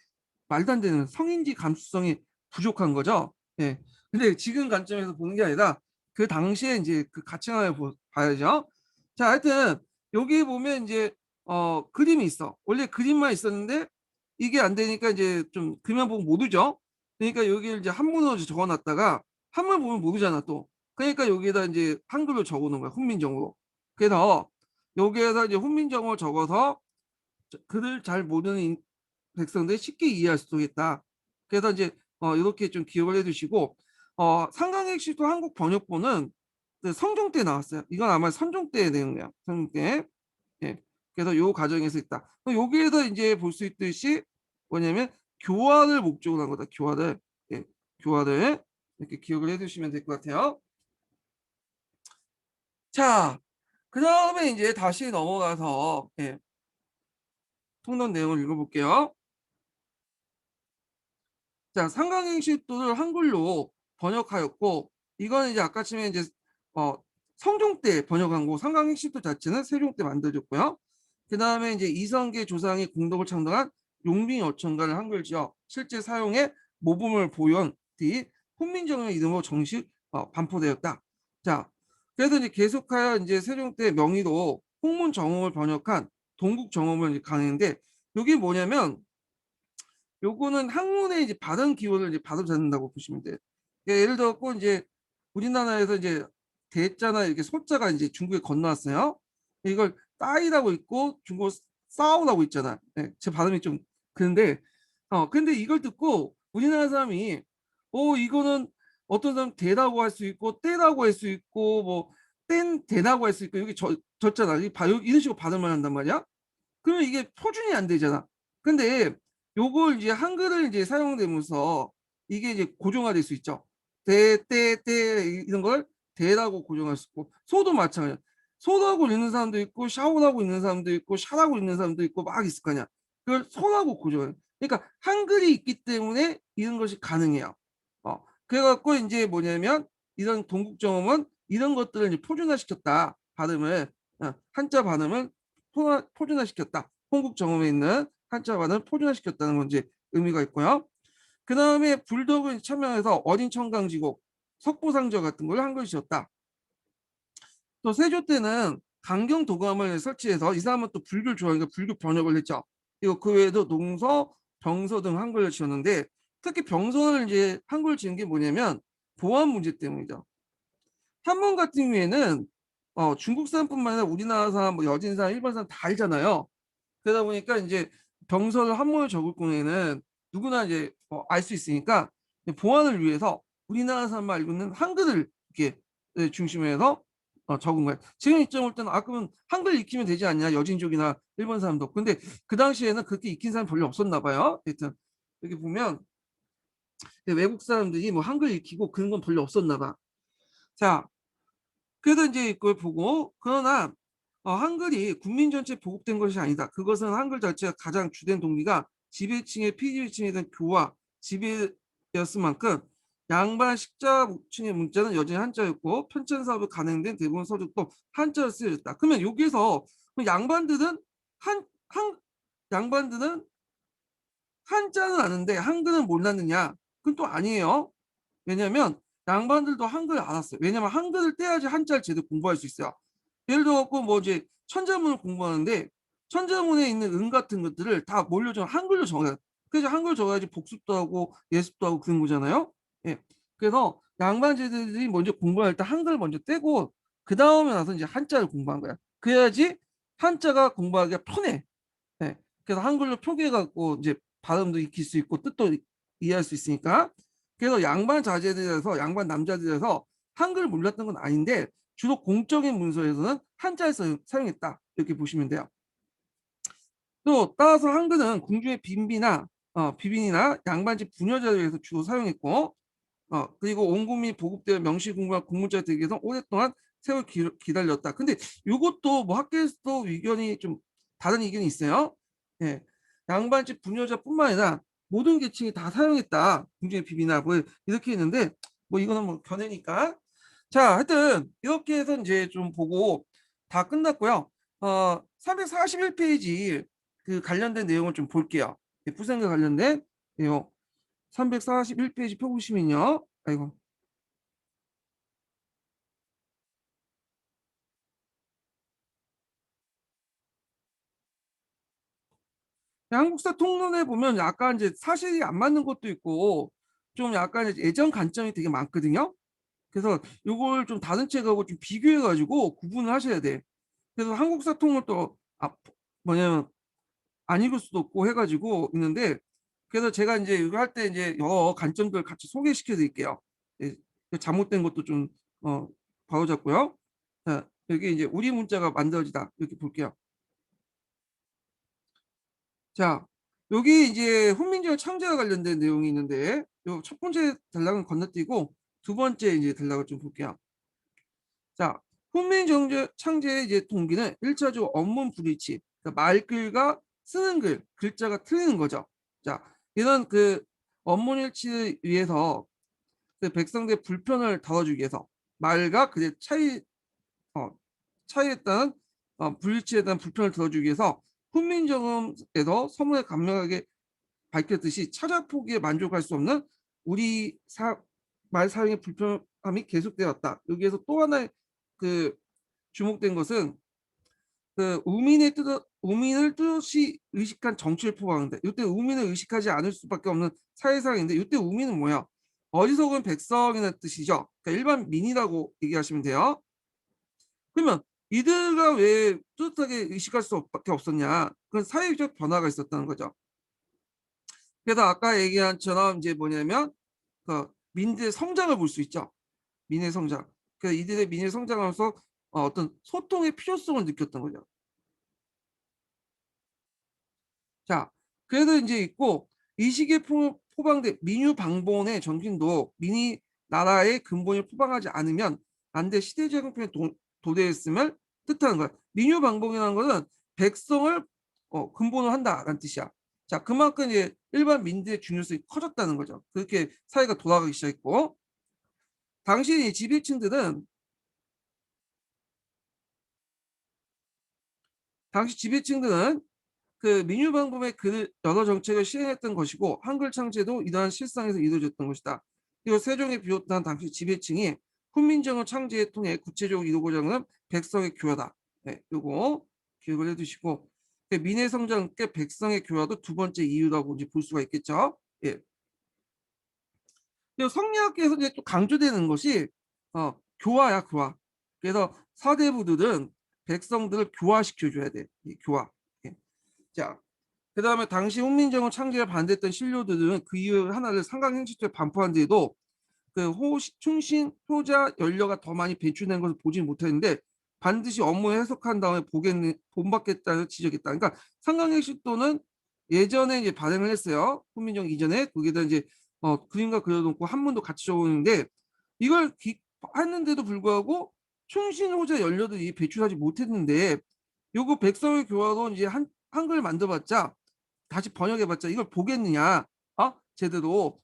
말도 안 되는 성인지 감수성이 부족한 거죠. 예. 근데 지금 관점에서 보는 게 아니라 그 당시에 이제 그 가치관을 봐야죠. 자, 하여튼 여기 보면 이제 그림이 있어. 원래 그림만 있었는데 이게 안 되니까 이제 좀 그림만 보고 모르죠. 그러니까 여기를 이제 한문으로 적어놨다가 한문 보면 모르잖아 또. 그러니까 여기에다 이제 한글로 적어놓은 거야. 훈민정음으로. 그래서 여기에서 이제 훈민정음을 적어서 글을 잘 모르는 백성들이 쉽게 이해할 수 있다. 그래서 이제 이렇게 좀 기억을 해두시고, 상강행시도 한국 번역본은 그 성종 때 나왔어요. 이건 아마 선종 때 내용이야. 선종 때. 예. 그래서 요 과정에서 있다. 여기에서 이제 볼 수 있듯이 뭐냐면 교화를 목적으로 한 거다. 교화를. 예. 교화를 이렇게 기억을 해두시면 될 것 같아요. 자, 그 다음에 이제 다시 넘어가서 통론 내용을 읽어볼게요. 자, 상강행시도를 한글로 번역하였고, 이거는 이제 아까 치면 이제 어, 성종 때 번역한 거, 상강행시도 자체는 세종 때 만들어졌고요. 그 다음에 이제 이성계 조상이 공덕을 창당한 용빈 어천가를 한글지어 실제 사용해 모범을 보연 뒤 훈민정음의 이름으로 정식 반포되었다. 자, 그래서 이제 계속하여 이제 세종 때 명의로 홍문정음을 번역한 동국정음을 가능한데, 여기 뭐냐면 요거는 학문의 이제 발음 기호를 이제 바로 잡는다고 보시면 돼요. 그러니까 예를 들었고 이제 우리나라에서 이제 대자나 이렇게 소자가 이제 중국에 건너왔어요. 이걸 따이라고 있고 중국 싸우라고 있잖아. 네, 제 발음이 좀 그런데 근데 이걸 듣고 우리나라 사람이 이거는 어떤 사람 대라고 할 수 있고 떼라고 할 수 있고 뭐 뗀 대라고 할 수 있고 여기 졌잖아. 이런 식으로 발음을 한단 말이야. 그러면 이게 표준이 안 되잖아. 근데 요걸 이제 한글을 이제 사용되면서 이게 이제 고정화될 수 있죠. 대, 때, 때 이런 걸 대라고 고정할 수 있고 소도 마찬가지야. 소라고 읽는 사람도 있고 샤오라고 읽는 사람도 있고 샤라고 읽는 사람도 있고 막 있을 거냐. 그걸 소라고 고정해. 그러니까 한글이 있기 때문에 이런 것이 가능해요. 그래갖고 이제 뭐냐면 이런 동국정음은 이런 것들을 이제 표준화시켰다. 발음을 한자 발음을 표준화시켰다. 홍국정음에 있는 한자 발음을 표준화시켰다는 건 이제 의미가 있고요. 그 다음에 불덕을 참여해서 어린 청강지곡, 석보상저 같은 걸 한글 지었다. 또 세조 때는 강경 도감을 설치해서 이 사람은 또 불교를 좋아하니까 불교 번역을 했죠. 그리고 그 외에도 농서, 병서 등 한글을 지었는데 특히 병서를 이제 한글을 지은 게 뭐냐면 보안 문제 때문이죠. 한문 같은 경우에는 중국 사람뿐만 아니라 우리나라 사람, 뭐 여진 사람, 일본 사람 다 알잖아요. 그러다 보니까 이제 병서를 한문을 적을 경우에는 누구나 이제 알 수 있으니까 보안을 위해서 우리나라 사람만 알고 있는 한글을 이렇게 중심으로 해서 적은 거예요. 지금 입장 볼 때는 그러면 한글 익히면 되지 않냐 여진족이나 일본 사람도. 근데 그 당시에는 그렇게 익힌 사람 별로 없었나 봐요. 하여튼 여기 보면 외국 사람들이 뭐 한글 익히고 그런 건 별로 없었나 봐. 자, 그래서 이제 그걸 보고 그러나 한글이 국민 전체에 보급된 것이 아니다. 그것은 한글 자체가 가장 주된 동기가 지배층의 피지배층에 대한 교화, 지배였을 만큼 양반 식자층의 문자는 여전히 한자였고 편찬 사업이 가능된 대부분 서적도 한자로 쓰여졌다. 그러면 여기서 양반들은 한 양반들은 한자는 아는데 한글은 몰랐느냐? 그건 또 아니에요. 왜냐면 양반들도 한글을 알았어요. 왜냐면 한글을 떼야지 한자를 제대로 공부할 수 있어요. 예를 들어갖고 뭐 이제 천자문을 공부하는데 천자문에 있는 응 같은 것들을 다 몰려줘 한글로 적어요. 그래서 한글 적어야지 복습도 하고 예습도 하고 그런 거잖아요. 예. 그래서 양반제들이 먼저 공부할 때 한글을 먼저 떼고 그 다음에 나서 이제 한자를 공부한 거야. 그래야지 한자가 공부하기가 편해. 네. 그래서 한글로 표기해갖고 이제 발음도 익힐 수 있고 뜻도 이해할 수 있으니까. 그래서 양반 자제들에서 양반 남자들에서 한글을 몰랐던 건 아닌데 주로 공적인 문서에서는 한자를 사용했다 이렇게 보시면 돼요. 또 따라서 한글은 궁중의 비빈이나 양반집 부녀자를 서 주로 사용했고 그리고 온 국민이 보급되어 명시공부한 공문자가 되기 위해서 오랫동안 세월 기다렸다. 근데 이것도 뭐 학계에서도 의견이 좀 다른 의견이 있어요. 예. 양반집 부녀자뿐만 아니라 모든 계층이 다 사용했다. 궁중의 비비나 뭐 이렇게 했는데 뭐 이거는 뭐 견해니까. 자, 하여튼 이렇게 해서 이제 좀 보고 다 끝났고요. 341페이지 그 관련된 내용을 좀 볼게요. 부생과 관련된 내용. 341페이지 펴보시면요. 아이고. 한국사 통론에 보면 약간 이제 사실이 안 맞는 것도 있고 좀 약간 이제 예전 관점이 되게 많거든요. 그래서 이걸 좀 다른 책하고 좀 비교해가지고 구분을 하셔야 돼. 그래서 한국사 통론도 뭐냐면 안 읽을 수도 없고 해가지고 있는데 그래서 제가 이제 이거 할 때 이제 여러 관점들 같이 소개시켜 드릴게요. 예, 잘못된 것도 좀 바로잡고요. 자, 여기 이제 우리 문자가 만들어지다 이렇게 볼게요. 자, 여기 이제 훈민정음 창제와 관련된 내용이 있는데 요 첫 번째 단락은 건너뛰고 두 번째 이제 단락을 좀 볼게요. 자, 훈민정음 창제의 이제 동기는 1차적으로 언문 불일치, 그러니까 말글과 쓰는 글자가 틀리는 거죠. 자, 이런 그 언문 일치를 위해서 그 백성들의 불편을 덜어주기 위해서 말과 글의 어, 차이에 따른 불일치에 대한 불편을 덜어주기 위해서 훈민정음에서 서문에 간명하게 밝혔듯이 찾아보기에 만족할 수 없는 우리 말 사용의 불편함이 계속되었다. 여기에서 또 하나의 그 주목된 것은 그 우민을 뜻이 의식한 정치를 포괄하는데 이때 우민을 의식하지 않을 수밖에 없는 사회상인데 이때 우민은 뭐야? 어리석은 백성이라는 뜻이죠. 그러니까 일반 민이라고 얘기하시면 돼요. 그러면 이들과 왜 뚜렷하게 의식할 수밖에 없었냐? 그건 사회적 변화가 있었다는 거죠. 그래서 아까 얘기한 처럼 이제 뭐냐면 그 민들의 성장을 볼 수 있죠. 민의 성장. 그 이들의 민의 성장하면서 어떤 소통의 필요성을 느꼈던 거죠. 자, 그래도 이제 있고 이 시기에 포방된 민유 방본의 정신도 민이 나라의 근본을 포방하지 않으면 안돼 시대적 형편에 도래했음을 뜻하는 거야. 민유 방본이라는 것은 백성을 근본으로 한다라는 뜻이야. 자, 그만큼 이제 일반 민들의 중요성이 커졌다는 거죠. 그렇게 사회가 돌아가기 시작했고 당시 이 지배층들은 당시 지배층들은 그 민유방법의 그 여러 정책을 시행했던 것이고 한글 창제도 이러한 실상에서 이루어졌던 것이다. 그리고 세종에 비롯한 당시 지배층이 훈민정음 창제에 통해 구체적으로 이루고자 하는 백성의 교화다. 네, 요거 기억을 해두시고 민의 성장께 백성의 교화도 두 번째 이유라고 이제 볼 수가 있겠죠. 예. 그리고 성리학계에서 이제 또 강조되는 것이 교화야, 교화. 그래서 사대부들은 백성들을 교화시켜줘야 돼. 이 교화. 예. 자, 그 다음에 당시 훈민정음 창제를 반대했던 신료들은 그 이유 하나를 상강행시토에 반포한 뒤에도 그 충신, 효자, 연료가 더 많이 배출된 것을 보지 못했는데 반드시 업무 해석한 다음에 본받겠다고 지적했다. 그러니까 상강행시토는 예전에 이제 발행을 했어요. 훈민정음 이전에 거기다 이제 그림과 그려놓고 한문도 같이 적었는데 이걸 했는데도 불구하고 충신, 효자, 연료들이 배출하지 못했는데 요거 백성의 교화로 이제 한글 만들어봤자 다시 번역해봤자 이걸 보겠느냐? 제대로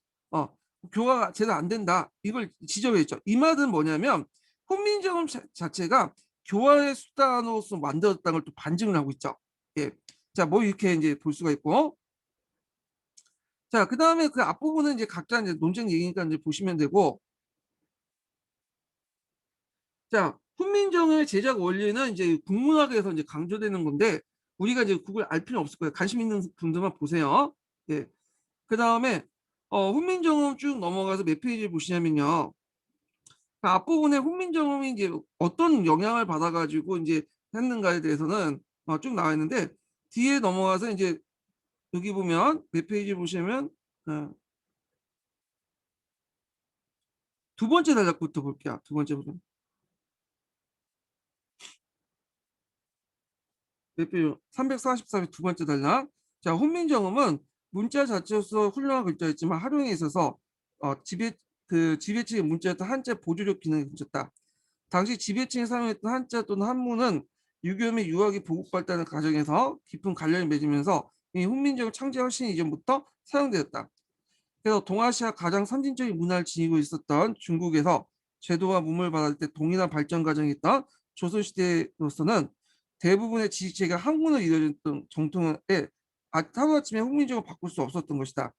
교화가 제대로 안 된다. 이걸 지적했죠. 이 말은 뭐냐면 훈민정음 자체가 교화의 수단으로서 만들었다는 걸 또 반증을 하고 있죠. 예. 자, 뭐 이렇게 이제 볼 수가 있고. 자, 그 다음에 그 앞부분은 이제 각자 이제 논쟁 얘기니까 이제 보시면 되고. 자, 훈민정음의 제작 원리는 이제 국문학에서 이제 강조되는 건데 우리가 이제 그걸 알 필요는 없을 거예요. 관심 있는 분들만 보세요. 예. 그 다음에 훈민정음 쭉 넘어가서 몇 페이지 보시냐면요. 그 앞부분에 훈민정음이 이제 어떤 영향을 받아가지고 이제 했는가에 대해서는 쭉 나와 있는데 뒤에 넘어가서 이제 여기 보면 몇 페이지 보시면 어, 두 번째 단락부터 볼게요. 두 번째 부분. 몇 표? 344표 두 번째 단락. 자, 훈민정음은 문자 자체로서 훌륭한 글자였지만 활용에 있어서 지배층의 문자였던 한자 보조적 기능이 붙였다. 당시 지배층이 사용했던 한자 또는 한문은 유교 및 유학이 보급 발달하는 과정에서 깊은 관련이 맺으면서 이 훈민정음 창제 훨씬 이전부터 사용되었다. 그래서 동아시아 가장 선진적인 문화를 지니고 있었던 중국에서 제도와 문물 받을 때 동일한 발전 과정이 있던 조선시대로서는 대부분의 지식체계가 한문으로 이루어졌던 정통에 하루아침에 훈민정음을 바꿀 수 없었던 것이다.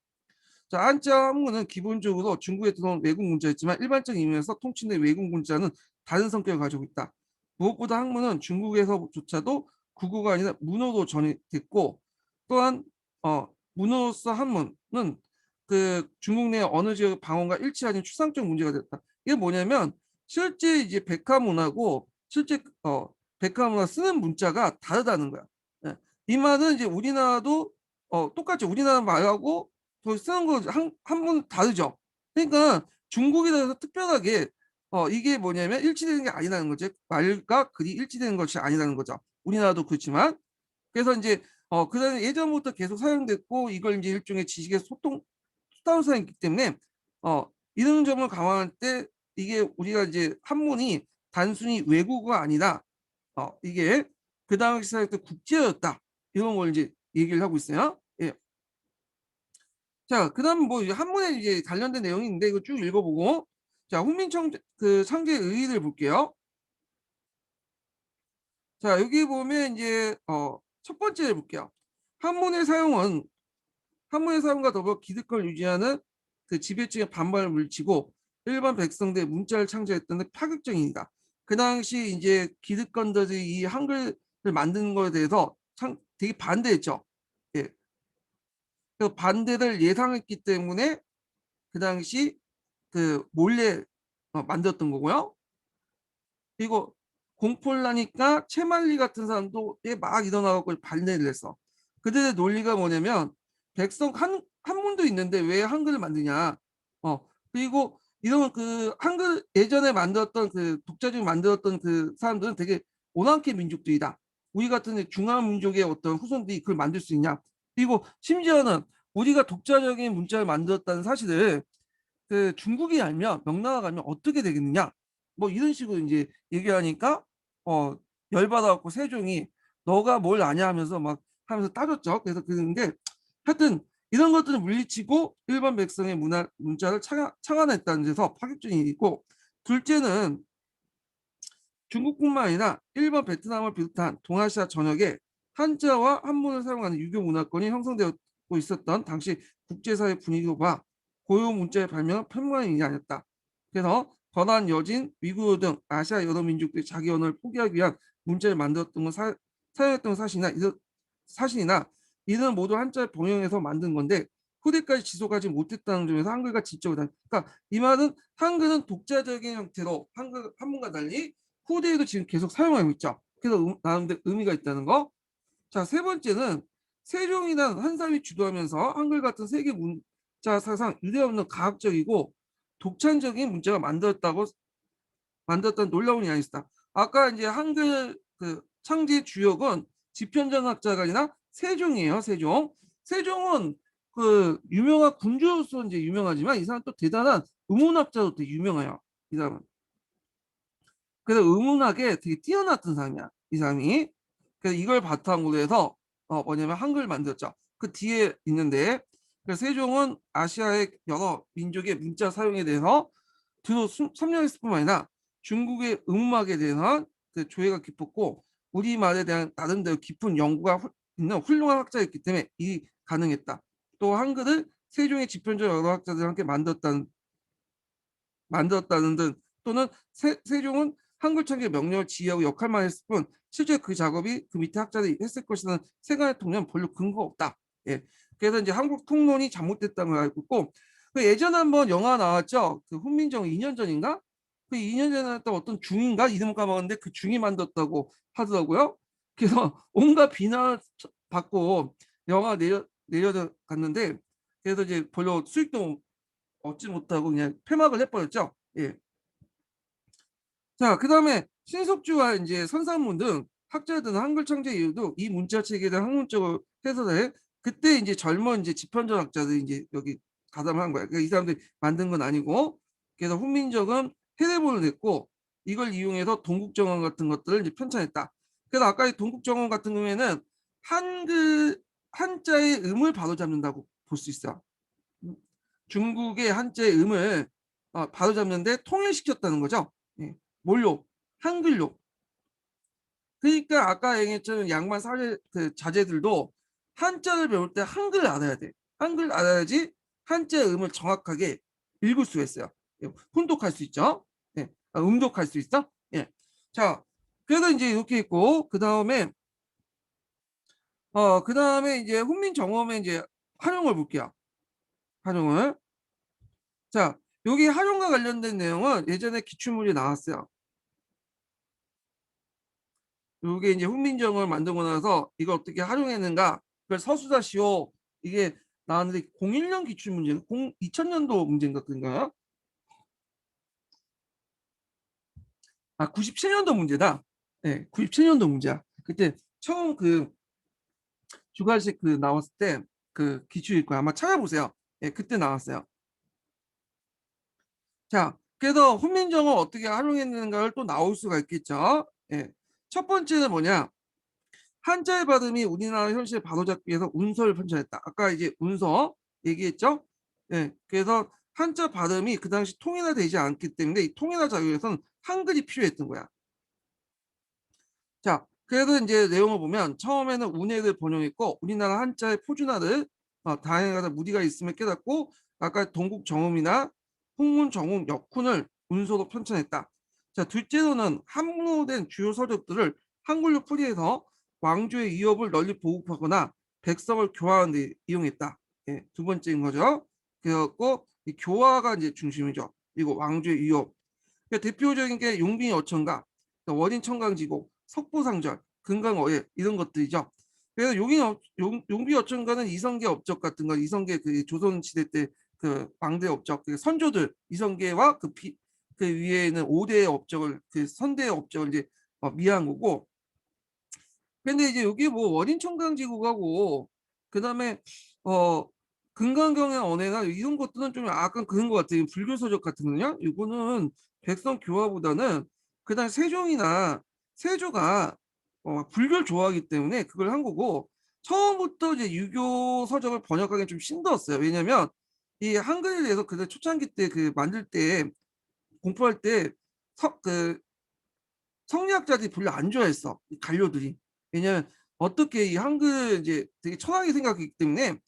자, 한자 한문은 기본적으로 중국에 들어온 외국 문자였지만 일반적인 의미에서 통칭된 외국 문자는 다른 성격을 가지고 있다. 무엇보다 한문은 중국에서조차도 국어가 아니라 문어로 전이됐고 또한 문어로서 한문은 그 중국 내 어느 지역 방언과 일치하는 추상적 문제가 됐다. 이게 뭐냐면 실제 이제 백화문하고 실제 백화문화 쓰는 문자가 다르다는 거야. 예. 이 말은 이제 우리나라도 똑같죠. 우리나라 말하고 쓰는 거 한문 다르죠. 그러니까 중국에 대해서 특별하게 이게 뭐냐면 일치되는 게 아니라는 거죠. 말과 글이 일치되는 것이 아니라는 거죠. 우리나라도 그렇지만 그래서 이제 그다음에 예전부터 계속 사용됐고 이걸 이제 일종의 지식의 소통 수단으로 기 때문에 이런 점을 강화할 때 이게 우리가 이제 한문이 단순히 외국어가 아니라 이게 그 당시 사용했던 국제어였다. 이런 걸 이제 얘기를 하고 있어요. 예. 자, 그다음 뭐 한문에 이제 관련된 내용이 있는데 이거 쭉 읽어보고 자, 훈민청 그 창제의 의의를 볼게요. 자, 여기 보면 이제 첫 번째를 볼게요. 한문의 사용은 한문의 사용과 더불어 기득권을 유지하는 그 지배층의 반발을 물리치고 일반 백성들의 문자를 창제했던 데 파격적입니다. 그 당시 이제 기득권들이 이 한글을 만드는 것에 대해서 되게 반대했죠. 예. 그 반대를 예상했기 때문에 그 당시 그 몰래 만들었던 거고요. 그리고 공포를 나니까 채말리 같은 사람도 막 일어나고 반대를 했어. 그들의 논리가 뭐냐면 백성 한문도 있는데 왜 한글을 만드냐. 그리고 이런 그 한글 예전에 만들었던 그 독자적으로 만들었던 그 사람들은 되게 오랑캐 민족들이다. 우리 같은 중화 민족의 어떤 후손들이 그걸 만들 수 있냐. 그리고 심지어는 우리가 독자적인 문자를 만들었다는 사실을 그 중국이 알면 명나라가 알면 어떻게 되겠느냐 뭐 이런 식으로 이제 얘기하니까 어 열받아갖고 세종이 너가 뭘 아냐 하면서 막 하면서 따졌죠. 그래서 그런데 하여튼 이런 것들을 물리치고 일반 백성의 문자를 창안했다는 데서 파격적인 일이고 둘째는 중국뿐만 아니라 일본, 베트남을 비롯한 동아시아 전역에 한자와 한문을 사용하는 유교 문화권이 형성되고 있었던 당시 국제사회 분위기로 봐 고유 문자의 발명은 편만한 일이 아니었다. 그래서 번안, 여진, 위구르 등 아시아 여러 민족들이 자기 언어를 포기하기 위한 문자를 만들었던 건 사용했던 사실이나 이는 모두 한자를 병행해서 만든 건데 후대까지 지속하지 못했다는 점에서 한글과 지적을 그러니까 이 말은 한글은 독자적인 형태로 한문과 달리 후대에도 지금 계속 사용하고 있죠. 그래서 나름대로 의미가 있다는 거. 자, 세 번째는 세종이란 한 사람이 주도하면서 한글 같은 세계 문자 사상 유례없는 과학적이고 독창적인 문자가 만들었다는 놀라운 이야기 있다. 아까 이제 한글 그 창제 주역은 지편정학자가 아니라 세종이에요. 세종. 세종은 그 유명한 군주로서 이제 유명하지만 이 사람 또 대단한 의문학자로 되게 유명해요. 이 사람은. 그래서 의문학에 되게 뛰어났던 사람이야. 이 사람이. 그래서 이걸 바탕으로 해서 뭐냐면 한글을 만들었죠. 그 뒤에 있는데 그래서 세종은 아시아의 여러 민족의 문자 사용에 대해서 주로 섬명했을 뿐만 아니라 중국의 음악에 대한 그 조예가 깊었고 우리말에 대한 나름대로 깊은 연구가 있는 훌륭한 학자였기 때문에 이 가능했다. 또 한글을 세종의 지편적 여러 학자들과 함께 만들었다는 등 또는 세종은 한글 창제 명령을 지휘하고 역할만 했을 뿐 실제 그 작업이 그 밑에 학자들이 했을 것이라는 세간의 통념은 별로 근거가 없다. 예. 그래서 이제 한국 통론이 잘못됐다는 걸 알고 있고 그 예전에 한번 영화 나왔죠. 그 훈민정 2년 전인가? 그 2년 전에 나왔던 어떤 중인가 이름 까먹었는데 그 중이 만들었다고 하더라고요. 그래서 온갖 비난을 받고 영화 내려갔는데 그래서 이제 별로 수익도 얻지 못하고 그냥 폐막을 해버렸죠. 예. 자, 그 다음에 신석주와 이제 선산문 등 학자들은 한글 창제 이유도 이 문자 체계를 학문적으로 해석을 해. 그때 이제 젊은 이제 집현전 학자들이 이제 여기 가담을 한 거야. 그러니까 이 사람들이 만든 건 아니고. 그래서 훈민정음 해대본을 냈고 이걸 이용해서 동국정원 같은 것들을 이제 편찬했다. 그래서 아까 이 동국정원 같은 경우에는 한글 한자의 음을 바로잡는다고 볼 수 있어. 중국의 한자의 음을 바로잡는데 통일시켰다는 거죠. 예. 뭘로? 한글로. 그러니까 아까 얘기했던 양반 사제 그 자제들도 한자를 배울 때 한글을 알아야 돼. 한글 알아야지 한자의 음을 정확하게 읽을 수가 있어요. 예, 혼독할 수 있죠. 예. 음독할 수 있어. 예. 자, 그래서 이제 이렇게 있고 그다음에 이제 훈민정음의 이제 활용을 볼게요. 활용을. 자, 여기 활용과 관련된 내용은 예전에 기출문제 나왔어요. 요게 이제 훈민정음을 만들고 나서 이걸 어떻게 활용했는가? 그걸 서술하시오. 이게 나왔는데 01년 기출 문제, 2000년도 문제인가 그런가요? 97년도 문제다. 네, 97년도 문제야. 그때 처음 그 주관식 그 나왔을 때 그 기출일 거야. 아마 찾아보세요. 예, 그때 나왔어요. 자, 그래서 훈민정음 어떻게 활용했는가를 또 나올 수가 있겠죠. 예. 첫 번째는 뭐냐? 한자의 발음이 우리나라 현실을 바로잡기 위해서 운서를 편찬했다. 아까 이제 운서 얘기했죠? 예. 그래서 한자 발음이 그 당시 통일화되지 않기 때문에 이 통일화 작업에 위해서는 한글이 필요했던 거야. 자, 그래서 이제 내용을 보면 처음에는 운해를 번역했고 우리나라 한자의 표준화를 다양하다 무리가 있음을 깨닫고 아까 동국 정음이나 훈문 정음 역훈을 운서로 편찬했다. 자, 둘째로는 함무된 주요 서적들을 한글로 풀이해서 왕조의 위협을 널리 보급하거나 백성을 교화하는 데 이용했다. 예, 두 번째인 거죠. 그래갖고 이 교화가 이제 중심이죠. 그리고 왕조의 위협. 그러니까 대표적인 게 용빈 어천가, 원인 청강지고, 석보상절, 금강어예 이런 것들이죠. 그래서 용비 어천가는 이성계 업적 같은 거, 이성계 그 조선 시대 때 그 왕대 업적, 그 선조들 이성계와 그 위에 있는 5대의 업적을 그 선대의 업적을 이제 미한 거고. 근데 이제 여기 뭐 원인 청강지구가고 그다음에 어 금강경의 언해나 이런 것들은 좀 약간 그런 것 같아요. 불교 서적 같은 거는요. 이거는 백성 교화보다는 그다음 세종이나 세조가 불교를 좋아하기 때문에 그걸 한 거고 처음부터 이제 유교 서적을 번역하기 좀 힘들었어요. 왜냐면 이 한글에 대해서 그때 초창기 때 그 만들 때 공부할 때그 성리학자들이 별로 안 좋아했어. 이 관료들이. 왜냐면 어떻게 이 한글 이제 되게 천하게 생각했기 때문에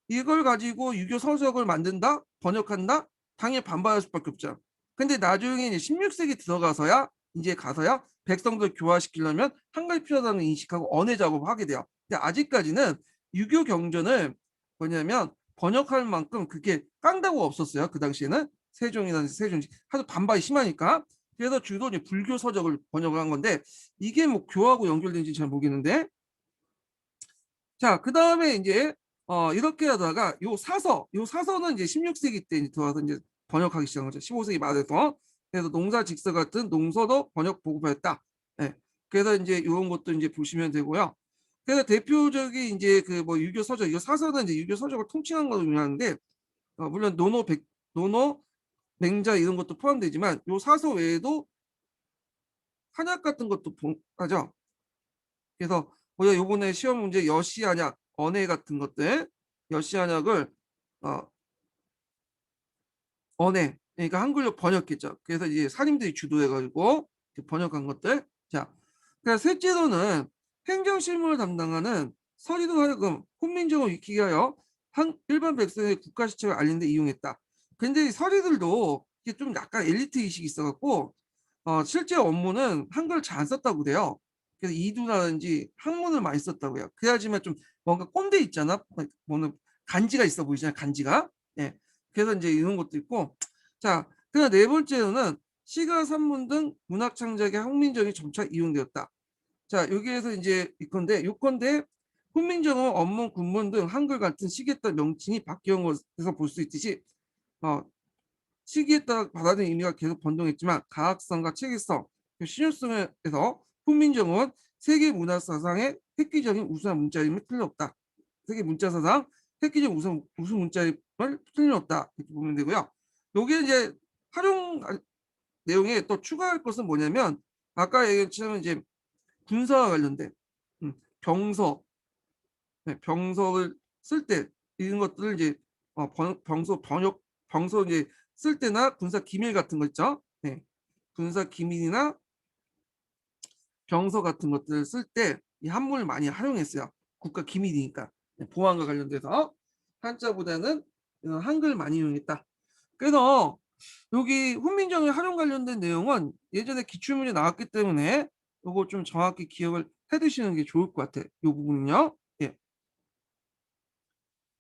이걸 가지고 유교 서적을 만든다, 번역한다, 당연히 반발할 수밖에 없죠. 근데 나중에 이제 16세기 들어가서야 이제 가서야 백성들 교화시키려면 한글 필요하다는 인식하고 언해 작업을 하게 돼요. 근데 아직까지는 유교 경전을 뭐냐면 번역할 만큼 그게 깡다구가 없었어요. 그 당시에는 세종이나 세종 하도 반발이 심하니까. 그래서 주로 이제 불교 서적을 번역을 한 건데 이게 뭐 교하고 연결된지 잘 모르겠는데 자, 그 다음에 이제 이렇게 하다가 요 사서는 이제 16세기 때 이제 들어와서 이제 번역하기 시작한 거죠. 15세기 말에서. 그래서 농사직서 같은 농서도 번역 보급하였다. 예. 그래서 이제 이런 것도 이제 보시면 되고요. 그래서 대표적인 이제 그 뭐 유교 서적, 이 사서는 이제 유교 서적을 통칭한 걸로 유명한데 물론 노노, 맹자 이런 것도 포함되지만 요 사서 외에도 한약 같은 것도 하죠. 그래서 우리가 요번에 시험 문제 여시한약, 언해 같은 것들, 여시한약을 어, 언해, 그러니까 한글로 번역했죠. 그래서 이제 사림들이 주도해가지고 번역한 것들. 자, 그래서 셋째로는 행정실무를 담당하는 서리도 하여금 훈민정음 익히게 하여 일반 백성의 국가 시책을 알리는 데 이용했다. 근데 이 서리들도 이게 좀 약간 엘리트 의식이 있어갖고 실제 업무는 한글을 잘 안 썼다고 그래요. 그래서 이두라든지 한문을 많이 썼다고요. 그래야지만 좀 뭔가 꼰대 있잖아. 뭐는 간지가 있어 보이잖아. 간지가. 예. 그래서 이제 이런 것도 있고. 자, 그다음 네 번째로는 시가, 산문 등 문학 창작의 학민정이 점차 이용되었다. 자, 여기에서 이제 이건데 훈민정음, 언문, 군문 등 한글 같은 시기에 따라 명칭이 바뀌어온 것에서 볼 수 있듯이 어, 시기에 따라 받아들인 의미가 계속 변동했지만 가학성과 체계성, 실효성에서 훈민정음은 세계 문화사상의 획기적인 우수한 문자임을 틀림없다. 세계 문자사상 획기적인 우수 문자임을 틀림없다. 이렇게 보면 되고요. 여기에 이제 활용 내용에 또 추가할 것은 뭐냐면 아까 얘기했지만 이제 군사와 관련된 병서, 네, 병서를 쓸 때 이런 것들을 이제 병서 번역 병서 이제 쓸 때나 군사 기밀 같은 거 있죠. 네. 군사 기밀이나 병서 같은 것들을 쓸 때 이 한문을 많이 활용했어요. 국가 기밀이니까. 네, 보안과 관련돼서 한자보다는 이런 한글을 많이 이용했다. 그래서 여기 훈민정음 활용 관련된 내용은 예전에 기출문제 나왔기 때문에 요거 좀 정확히 기억을 해 두시는 게 좋을 것 같아요. 요 부분은요. 예.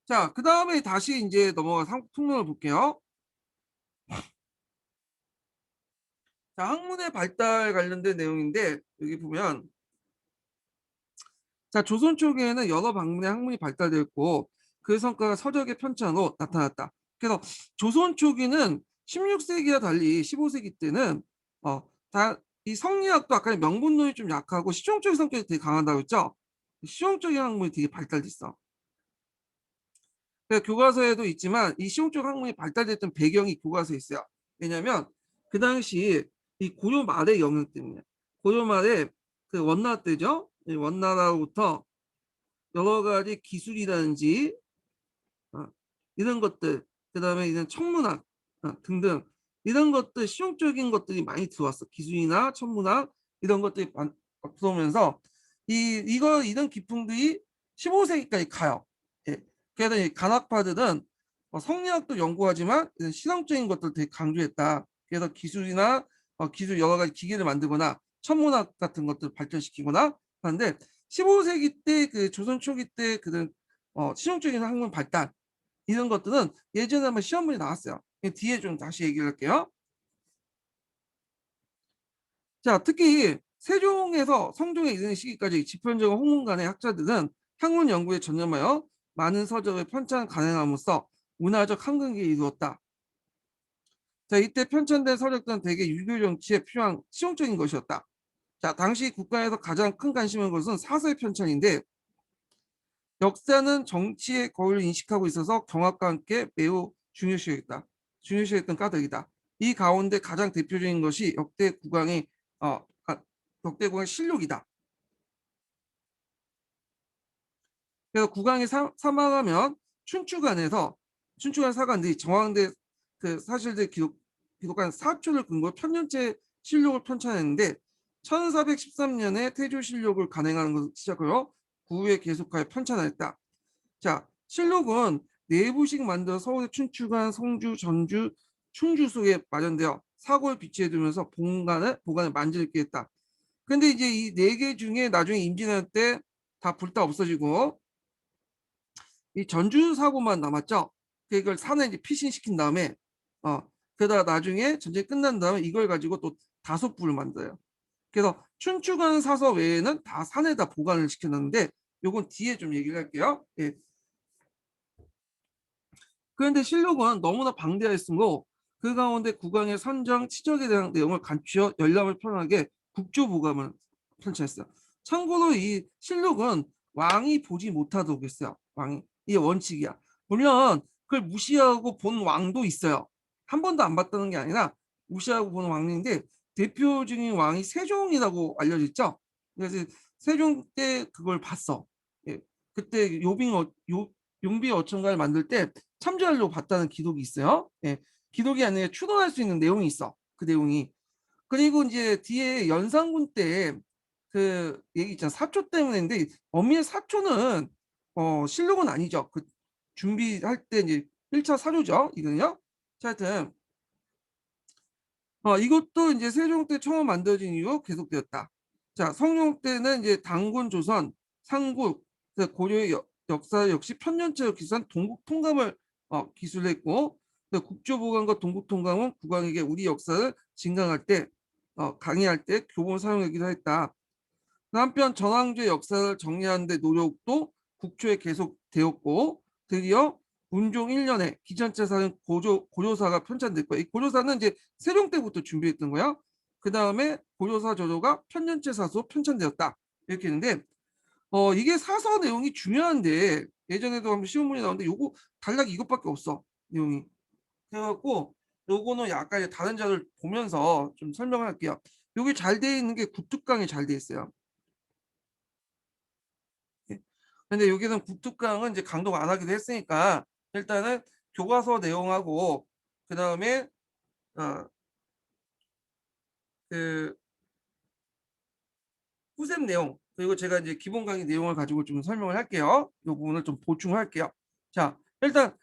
자, 그다음에 다시 인제 넘어가서 통론을 볼게요. 자, 학문의 발달 관련된 내용인데 여기 보면 자, 조선 초기에는 여러 방면의 학문이 발달되었고 그 성과가 서적의 편찬으로 나타났다. 그래서 조선 초기는 16세기와 달리 15세기 때는 다 이 성리학도 아까 명분론이 좀 약하고 실용적인 성격이 되게 강하다고 했죠. 실용적인 학문이 되게 발달됐어. 교과서에도 있지만 이 실용적 학문이 발달됐던 배경이 교과서에 있어요. 왜냐하면 그 당시 이 고려 말의 영향 때문에 고려 말에 그 원나라 때죠. 원나라로부터 여러 가지 기술이라든지 어, 이런 것들, 그다음에 이런 천문학 등등 이런 것들 실용적인 것들이 많이 들어왔어. 기술이나 천문학 이런 것들이 들어오면서 이런 기풍들이 15세기까지 가요. 예. 그래서 이 간학파들은 성리학도 연구하지만 이런 실용적인 것들 되게 강조했다. 그래서 기술이나 기술 여러 가지 기계를 만들거나 천문학 같은 것들을 발전시키거나 하는데 15세기 때 그 조선 초기 때 그런 실용적인 학문 발달 이런 것들은 예전에 한번 시험문이 나왔어요. 뒤에 좀 다시 얘기를 할게요. 자, 특히 세종에서 성종에 이르는 시기까지 지편적인 홍문간의 학자들은 학문 연구에 전념하여 많은 서적을 편찬 가능함으로써 문화적 한근기에 이루었다. 자, 이때 편찬된 서적들은 대개 유교 정치에 필요한 실용적인 것이었다. 자, 당시 국가에서 가장 큰 관심인 것은 사서의 편찬인데 역사는 정치의 거울을 인식하고 있어서 경학과 함께 매우 중요시했던 까닭이다. 이 가운데 가장 대표적인 것이 역대 국왕의 실록이다. 그래서 국왕이 사망하면 춘추관 사관들이 정황대 그 사실들 기록한 사초를 근거로 편년제 실록을 편찬했는데 1413년에 태조실록을 간행하는 것을 시작하여 그 후에 계속하여 편찬하였다. 자, 실록은 내부식 만들어 서울의 춘추관, 성주, 전주, 충주 속에 마련되어 사고를 비치해 두면서 보관을 만들게 했다. 근데 이제 이 네 개 중에 나중에 임진왜란 때 다 불타 없어지고 이 전주 사고만 남았죠. 이걸 산에 이제 피신시킨 다음에 어 그러다가 나중에 전쟁 끝난 다음에 이걸 가지고 또 다섯 부를 만들어요. 그래서 춘추관 사서 외에는 다 산에다 보관을 시켜놨는데 요건 뒤에 좀 얘기를 할게요. 예. 그런데 실록은 너무나 방대하였으므로 그 가운데 국왕의 선정, 치적에 대한 내용을 간추려 열람을 편하게 국조보감을 편찬했어요. 참고로 이 실록은 왕이 보지 못하도록 했어요. 왕이. 이게 원칙이야. 물론 그걸 무시하고 본 왕도 있어요. 한 번도 안 봤다는 게 아니라 무시하고 본 왕인데 대표 중인 왕이 세종이라고 알려져 있죠. 그래서 세종 때 그걸 봤어. 예. 그때 용비 어천가를 만들 때 참조하려고 봤다는 기록이 있어요. 예. 기록이 아니라 추론할 수 있는 내용이 있어. 그 내용이. 그리고 이제 뒤에 연산군 때 그 얘기 있잖아. 사초 때문인데 어미의 사초는 실록은 아니죠. 그 준비할 때 이제 1차 사료죠. 이거는요. 자, 하여튼 이것도 이제 세종 때 처음 만들어진 이후 계속되었다. 자, 성종 때는 이제 당군 조선, 삼국, 고려의 역사 역시 편년제로 기술한 동국통감을 기술했고 국조보감과 동국통감은 국왕에게 우리 역사를 진강할 때 강의할 때 교본 사용하기도 했다. 한편 전왕조의 역사를 정리하는 데 노력도 국초에 계속되었고 드디어 문종 1년에 기천제사는 고조사가 편찬됐고 이 고조사는 이제 세종 때부터 준비했던 거야. 그 다음에 고조사 저조가 편년제사서 편찬되었다. 이렇게 있는데 이게 사서 내용이 중요한데 예전에도 한번 시험 문제 나왔는데 요거 단락이 이것밖에 없어, 내용이. 그래 갖고 요거는 약간 이제 다른 자료를 보면서 좀 설명을 할게요. 요게 잘 돼 있는 게 국특강이 잘 돼 있어요. 예. 근데 여기는 국특강은 이제 강독 안 하기로 했으니까 일단은 교과서 내용하고 그다음에 어 그 후셈 내용 그리고 제가 이제 기본 강의 내용을 가지고 좀 설명을 할게요. 요 부분을 좀 보충할게요. 자, 일단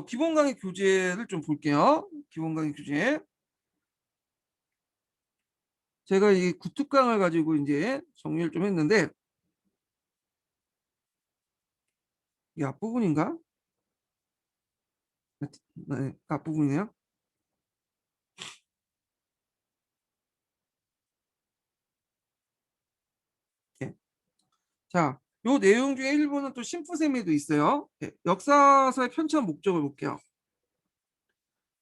기본 강의 교재를 좀 볼게요. 기본 강의 교재. 제가 이 구특강을 가지고 이제 정리를 좀 했는데 이 앞부분인가? 네, 앞부분이네요. 예. 자, 요 내용 중에 일부는 또 심프셈에도 있어요. 예, 역사서의 편찬 목적을 볼게요.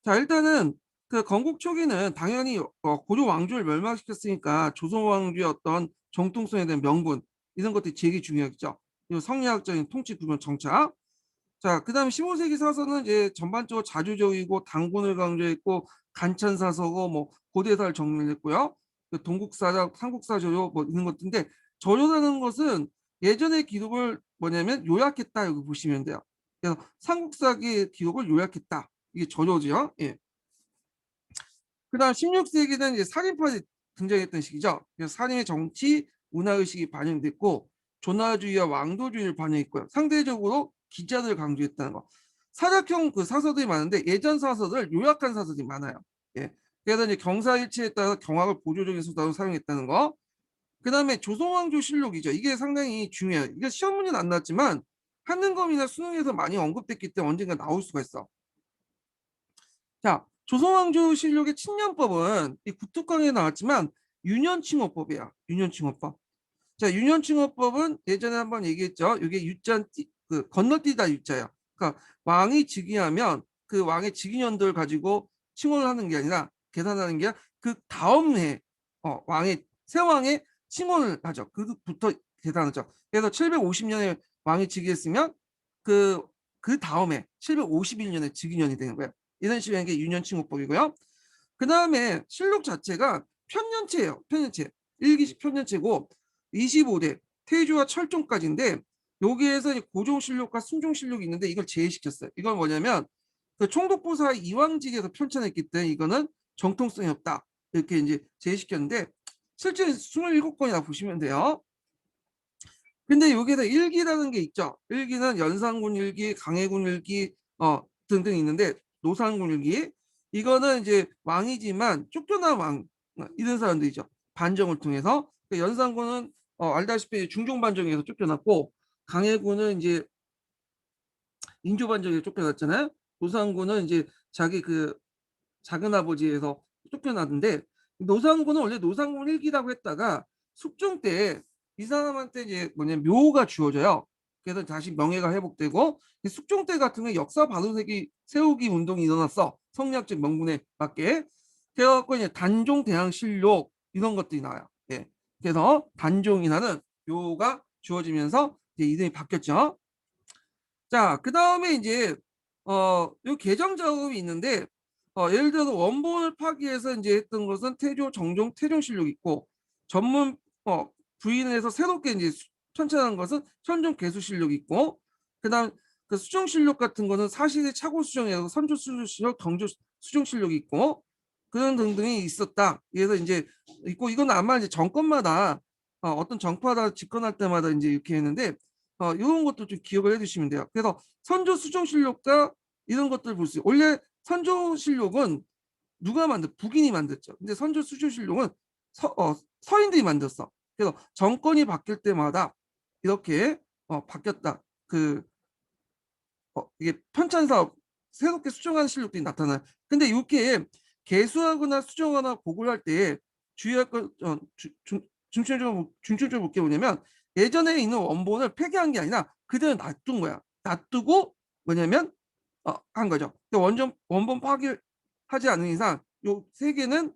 자, 일단은 그 건국 초기는 당연히 고려 왕조를 멸망시켰으니까 조선 왕조의 어떤 정통성에 대한 명분 이런 것들이 되게 중요하겠죠. 그리고 성리학적인 통치 구조 정착. 자, 그다음에 15세기 사서는 이제 전반적으로 자주적이고 당군을 강조했고 간찬 사서고 뭐 고대사를 정리했고요. 그 동국사적, 삼국사조요 뭐 이런 것인데 저조라는 것은 예전의 기록을 뭐냐면 요약했다 여기 보시면 돼요. 그래서 삼국사기 기록을 요약했다. 이게 저조죠. 예. 그다음 16세기는 이제 살인파이 등장했던 시기죠. 그래서 살인의 정치, 문화의식이 반영됐고 존화주의와 왕도주의를 반영했고요. 상대적으로 기자들을 강조했다는 거. 사작형 그 사서들이 많은데 예전 사서들 요약한 사서들이 많아요. 예. 그래서 이제 경사일치에 따라 경악을 보조적인 수단으로 사용했다는 거. 그다음에 조선왕조 실록이죠. 이게 상당히 중요해요. 이게 시험 문제는 안 나왔지만 한능검이나 수능에서 많이 언급됐기 때문에 언젠가 나올 수가 있어. 자, 조선왕조실록의 친년법은 이 국토강에 나왔지만 유년칭호법이야. 유년칭호법. 자, 유년칭호법은 예전에 한번 얘기했죠. 이게 유자 그 건너뛰다 유자야. 그러니까 왕이 즉위하면 그 왕의 즉위년도를 가지고 칭호를 하는 게 아니라 계산하는 게 그 다음 해 왕의 새 왕의 칭호를 하죠. 그부터 계산하죠. 그래서 750년에 왕이 즉위했으면 그 그 다음에 751년에 즉위년이 되는 거예요. 이런 식으로 하는 게 유년칭호법이고요. 그 다음에 실록 자체가 편년체예요. 편년체. 일기식 편년체고 25대 태조와 철종까지인데 여기에서 고종실록과 순종실록이 있는데 이걸 제외시켰어요. 이건 뭐냐면 그 총독부사 이왕직에서 편찬했기 때문에 이거는 정통성이 없다. 이렇게 이제 제외시켰는데 실제 27건이나 보시면 돼요. 근데 여기에서 일기라는 게 있죠. 일기는 연산군 일기, 강해군 일기 등등 있는데 노산군 일기 이거는 이제 왕이지만 쫓겨난 왕 이런 사람들이죠. 반정을 통해서 연산군은 알다시피 중종 반정에서 쫓겨났고 강해군은 이제 인조 반정에서 쫓겨났잖아요. 노산군은 이제 자기 그 작은 아버지에서 쫓겨나는데 노상군은 원래 노상군 일기라고 했다가 숙종 때 이 사람한테 이제 뭐냐 묘가 주어져요. 그래서 다시 명예가 회복되고 숙종 때 같은 경우 역사 바로세기 세우기 운동이 일어났어. 성리학적 명분에 맞게. 그래갖고 이제 단종 대항실록 이런 것들이 나와요. 예. 그래서 단종이라는 묘가 주어지면서 이제 이름이 바뀌었죠. 자, 그 다음에 이제 요 개정 작업이 있는데 예를 들어서 원본을 파기해서 이제 했던 것은 태조 정종 태종실록이 있고 전문 부인해서 새롭게 이제 편찬한 것은 현종 개수실록이 있고 그다음 그 수정실록 같은 거는 사실의 착오 수정해서 선조 수정실록 경조 수정실록이 있고 그런 등등이 있었다. 그래서 이제 있고 이건 아마 이제 정권마다 어떤 정파가 집권할 때마다 이제 이렇게 했는데 이런 것도 좀 기억을 해두시면 돼요. 그래서 선조 수정실록과 이런 것들 볼 수 있어요. 원래 선조실록은 누가 북인이 만들었죠. 근데 선조 수조실록은 서인들이 만들었어. 그래서 정권이 바뀔 때마다 이렇게 바뀌었다. 이게 편찬사업 새롭게 수정하는 실력들이 나타나요. 근데 이게 개수하거나 수정하거나 보고를 할 때 주의할 것 중점적으로 볼 게 뭐냐면 예전에 있는 원본을 폐기한 게 아니라 그대로 놔둔 거야. 놔두고 뭐냐면 한 거죠. 원본 파기하지 않는 이상 요 세 개는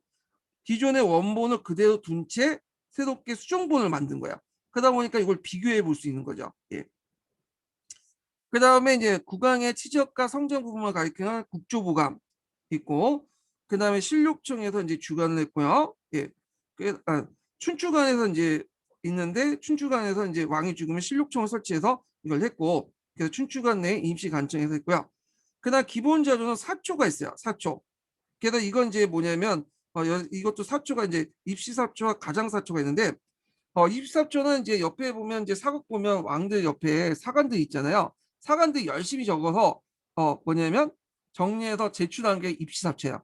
기존의 원본을 그대로 둔 채 새롭게 수정본을 만든 거야. 그러다 보니까 이걸 비교해 볼 수 있는 거죠. 예. 그다음에 이제 국왕의 치적과 성정 부분을 가리키는 국조부감 있고, 그다음에 실록청에서 이제 주관을 했고요. 예. 춘추관에서 이제 있는데, 춘추관에서 이제 왕이 죽으면 실록청을 설치해서 이걸 했고, 그래서 춘추관 내 임시 관청에서 했고요. 그다음 기본 자료는 사초가 있어요. 사초. 그래서 이건 이제 뭐냐면 이것도 사초가 이제 입시사초와 가장사초가 있는데, 입시사초는 이제 옆에 보면 이제 사극 보면 왕들 옆에 사관들 있잖아요. 사관들이 열심히 적어서 뭐냐면 정리해서 제출한 게 입시사초예요.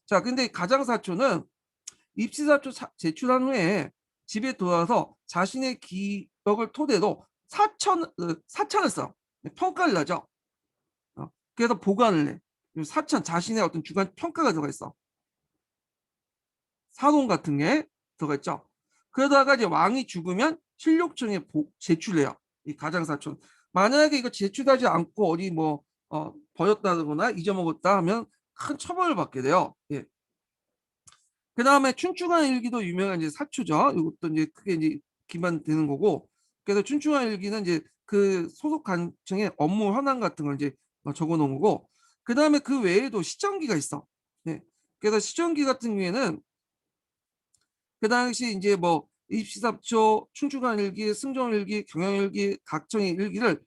자, 근데 가장사초는 입시사초 제출한 후에 집에 돌아와서 자신의 기억을 토대로 사찬을 써. 평가를 하죠. 그래서 보관을 해. 사찬, 자신의 어떤 주관 평가가 들어가 있어. 사론 같은 게 들어가 있죠. 그러다가 이제 왕이 죽으면 실록청에 제출해요. 이 가장사촌. 만약에 이거 제출하지 않고 어디 뭐 버렸다거나 잊어먹었다 하면 큰 처벌을 받게 돼요. 예. 그 다음에 춘추관 일기도 유명한 이제 사초죠. 이것도 이제 크게 이제 기반되는 거고. 그래서 춘추관 일기는 이제 그 소속 관청의 업무 현황 같은 걸 이제 적어 놓은 거고. 그 다음에 그 외에도 시정기가 있어. 네. 그래서 시정기 같은 경우에는 그 당시 이제 뭐 입시사초, 춘추관 일기, 승정 일기, 경영 일기, 각청의 일기를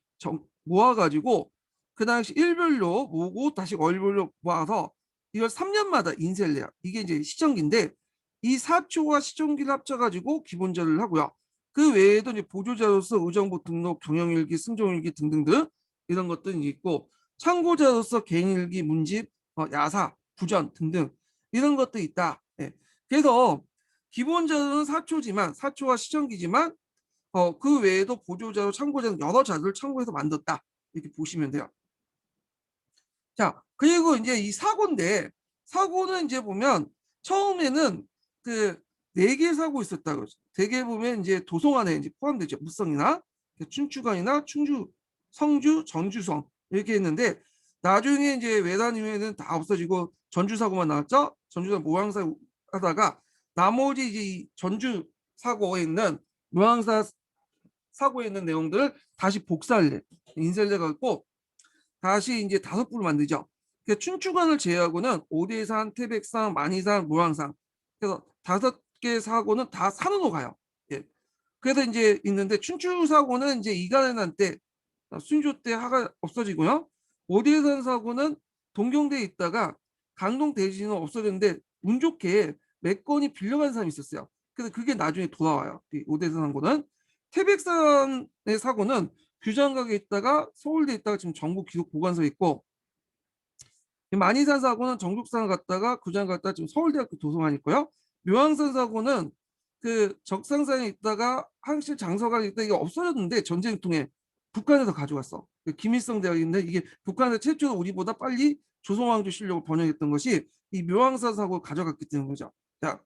모아가지고 그 당시 일별로 모으고 다시 월별로 모아서 이걸 3년마다 인쇄를 해요. 이게 이제 시정기인데, 이 사초와 시정기를 합쳐가지고 기본자료를 하고요. 그 외에도 이제 보조자로서 의정부 등록, 경영일기, 승정일기 등등등 이런 것들이 있고, 참고자로서 개인일기, 문집, 야사, 부전 등등 이런 것도 있다. 예. 그래서 기본자료는 사초지만, 사초와 시정기지만 그 외에도 보조자료, 참고자료 여러 자료를 참고해서 만들었다. 이렇게 보시면 돼요. 자, 그리고 이제 이 사고인데, 사고는 이제 보면 처음에는 그 4개 사고 있었다 그러죠. 대개 보면 이제 도성 안에 이제 포함되죠. 무성이나 춘추관이나 충주, 성주, 전주성 이렇게 했는데, 나중에 이제 외란 이후에는 다 없어지고 전주 사고만 나왔죠. 전주사 모항사 하다가 나머지 이제 이 전주 사고에 있는 모항사 사고에 있는 내용들을 다시 복사를 해. 인쇄를 해갖고 다시 이제 5부를 만들죠. 그러니까 춘추관을 제외하고는 오대산, 태백산, 만이산, 모항산. 그래서 5개 사고는 다 산으로 가요. 예. 그래서 이제 있는데 춘추 사고는 이제 이간해난 때 순조 때 하가 없어지고요. 오대산 사고는 동경대에 있다가 강동 대지는 없어졌는데 운 좋게 몇 건이 빌려간 사람이 있었어요. 그래서 그게 나중에 돌아와요. 이 오대산 사고는. 태백산의 사고는 규장각에 있다가 서울대에 있다가 지금 전국 기록 보관소에 있고, 만이산 사고는 정족산을 갔다가 구장 갔다가 지금 서울대학교 도서관에 있고요. 묘항산 사고는 그 적상산에 있다가 항실 장서관에 있다 이게 없어졌는데 전쟁 통해 북한에서 가져왔어. 김일성 대학인데 이게 북한에서 최초로 우리보다 빨리 조선왕조 실력을 번역했던 것이 이 묘항산 사고를 가져갔기 때문인 거죠. 자,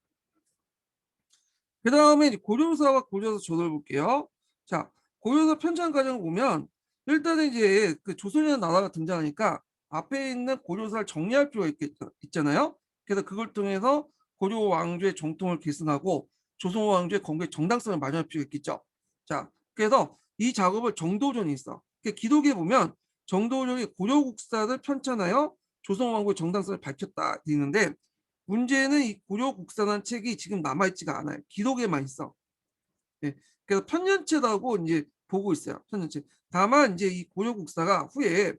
그 다음에 고려사와 고려사 조를 볼게요. 자, 고려사 편찬 과정을 보면 일단은 이제 그 조선이라는 나라가 등장하니까 앞에 있는 고려사를 정리할 필요가 있잖아요. 그래서 그걸 통해서 고려 왕조의 정통을 계승하고 조선 왕조의 건국의 정당성을 마련할 필요가 있겠죠. 자, 그래서 이 작업을 정도전이 있어. 기록에 보면 정도전이 고려 국사를 편찬하여 조선 왕국의 정당성을 밝혔다 있는데, 문제는 이 고려국사라는 책이 지금 남아있지가 않아요. 기록에만 있어. 예. 그래서 편년체라고 이제 보고 있어요. 편년체. 다만 이제 이 고려국사가 후에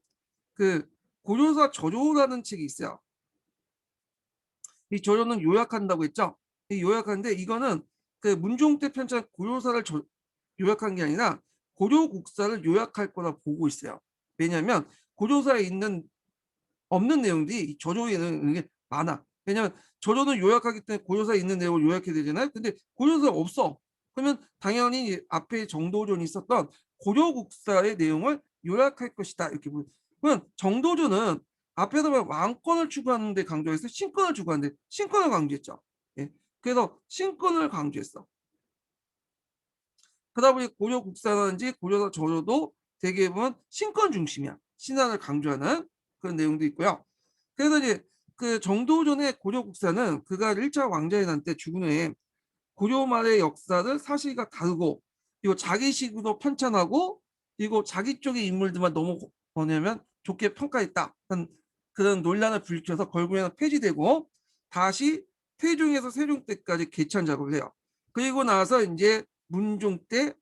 그 고려사 저조라는 책이 있어요. 이 저조는 요약한다고 했죠. 이 요약하는데 이거는 그 문종 때 편찬 고려사를 요약한 게 아니라 고려국사를 요약할 거라 보고 있어요. 왜냐하면 고려사에 있는 없는 내용들이 저조에는 이게 많아. 왜냐하면 저조는 요약하기 때문에 고려사에 있는 내용을 요약해야 되잖아요. 근데 고려사가 없어. 그러면 당연히 앞에 정도전이 있었던 고려국사의 내용을 요약할 것이다. 이렇게 보면. 그러면 정도전은 앞에서 왕권을 추구하는데 강조해서 신권을 추구하는데 신권을 강조했죠. 예. 그래서 신권을 강조했어. 그러다 보니 고려국사라든지 고려사 저조도 대개 보면 신권 중심이야. 신안을 강조하는 그런 내용도 있고요. 그래서 이제 그 정도전의 고려국사는 그가 1차 왕자의 난 때 죽은 후에 고려 말의 역사를 사실과 다르고 이거 자기식으로 편찬하고 이거 자기 쪽의 인물들만 너무 뭐냐면 좋게 평가했다. 그런 논란을 불켜서 결국에는 폐지되고 다시 태종에서 세종 때까지 개천 작업을 해요. 그리고 나서 이제 문종 때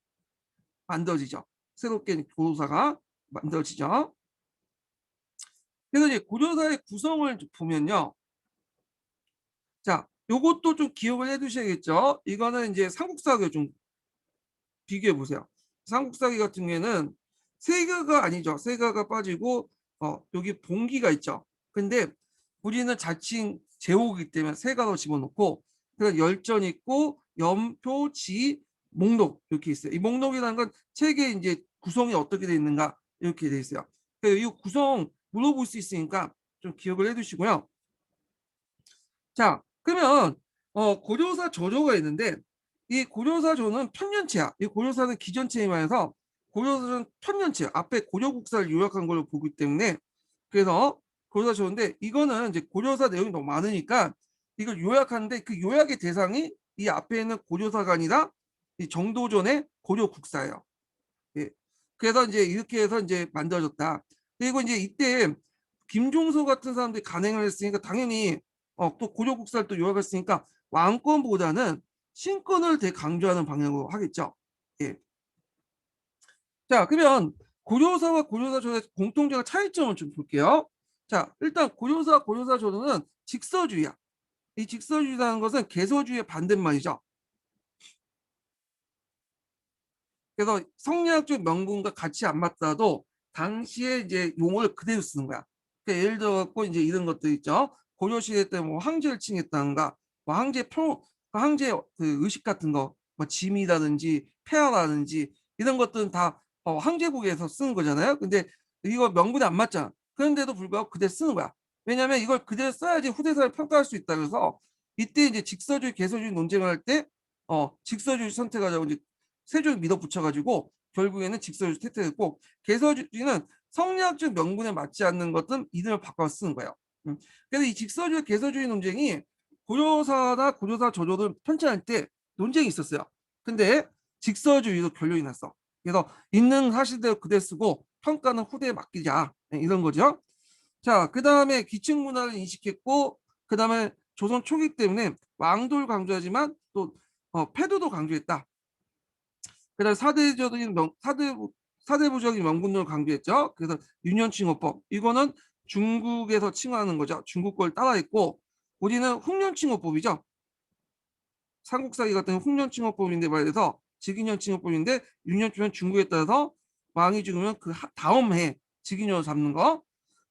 만들어지죠. 새롭게 고려사가 만들어지죠. 그래서 이제 고려사의 구성을 보면요. 자, 요것도 좀 기억을 해 두셔야겠죠. 이거는 이제 삼국사하고 좀 비교해 보세요. 삼국사기 같은 경우에는 세가가 아니죠. 세가가 빠지고 여기 봉기가 있죠. 근데 우리는 자칭 제호기 때문에 세가로 집어넣고 그래서 열전 있고 연표, 지, 목록 이렇게 있어요. 이 목록이라는 건 책의 이제 구성이 어떻게 되어 있는가 이렇게 되어 있어요. 그래서 이 구성 물어볼 수 있으니까 좀 기억을 해두시고요. 자, 그러면 고려사 조조가 있는데 이 고려사 조는 편년체야. 이 고려사는 기전체에 반해서 고려사는 편년체. 앞에 고려국사를 요약한 걸로 보기 때문에 그래서 고려사 조인데 이거는 이제 고려사 내용이 너무 많으니까 이걸 요약하는데 그 요약의 대상이 이 앞에 있는 고려사가 아니라 이 정도전의 고려국사예요. 예. 그래서 이제 이렇게 해서 이제 만들어졌다. 그리고 이제 이때 김종서 같은 사람들이 간행을 했으니까 당연히 또 고려국사를 또 요약했으니까 왕권보다는 신권을 되게 강조하는 방향으로 하겠죠. 예. 자, 그러면 고려사와 고려사조의 공통점과 차이점을 좀 볼게요. 자, 일단 고려사, 고려사조는 직서주의야. 이 직서주의라는 것은 개서주의의 반대말이죠. 그래서 성리학적 명분과 같이 안 맞다도 당시에 이제 용어를 그대로 쓰는 거야. 그러니까 예를 들어 갖고 이제 이런 것들 있죠. 고려 시대 때 뭐 황제를 칭했다는가, 뭐 황제 그 의식 같은 거, 뭐 짐이라든지 폐하라든지 이런 것들은 다 황제국에서 쓰는 거잖아요. 근데 이거 명분이 안 맞잖아. 그런데도 불구하고 그대로 쓰는 거야. 왜냐하면 이걸 그대로 써야지 후대사를 평가할 수 있다. 그래서 이때 이제 직서주의, 개서주의 논쟁을 할 때 직서주의 선택하자고 이제 세종이 밀어붙여가지고 결국에는 직서주의 택택했고 개서주의는 성리학적 명분에 맞지 않는 것은 이름을 바꿔 쓰는 거예요. 그래서 이 직서주의 개서주의 논쟁이 고려사나 고려사 조조를 편찬할 때 논쟁이 있었어요. 근데 직서주의도 결론이 났어. 그래서 있는 사실대로 그대 쓰고 평가는 후대에 맡기자 이런 거죠. 자, 그 다음에 기층 문화를 인식했고 그 다음에 조선 초기 때문에 왕도를 강조하지만 또 패도도 강조했다. 그다음 사대부적인 명분론을 강조했죠. 그래서 윤년칭호법 이거는 중국에서 칭하는 거죠. 중국 걸 따라했고 우리는 훈련칭호법이죠. 삼국사기 같은 훈련칭호법인데 말해서 직인년칭호법인데 윤년치면 중국에 따라서 왕이 죽으면 그 다음 해 직인년을 잡는 거.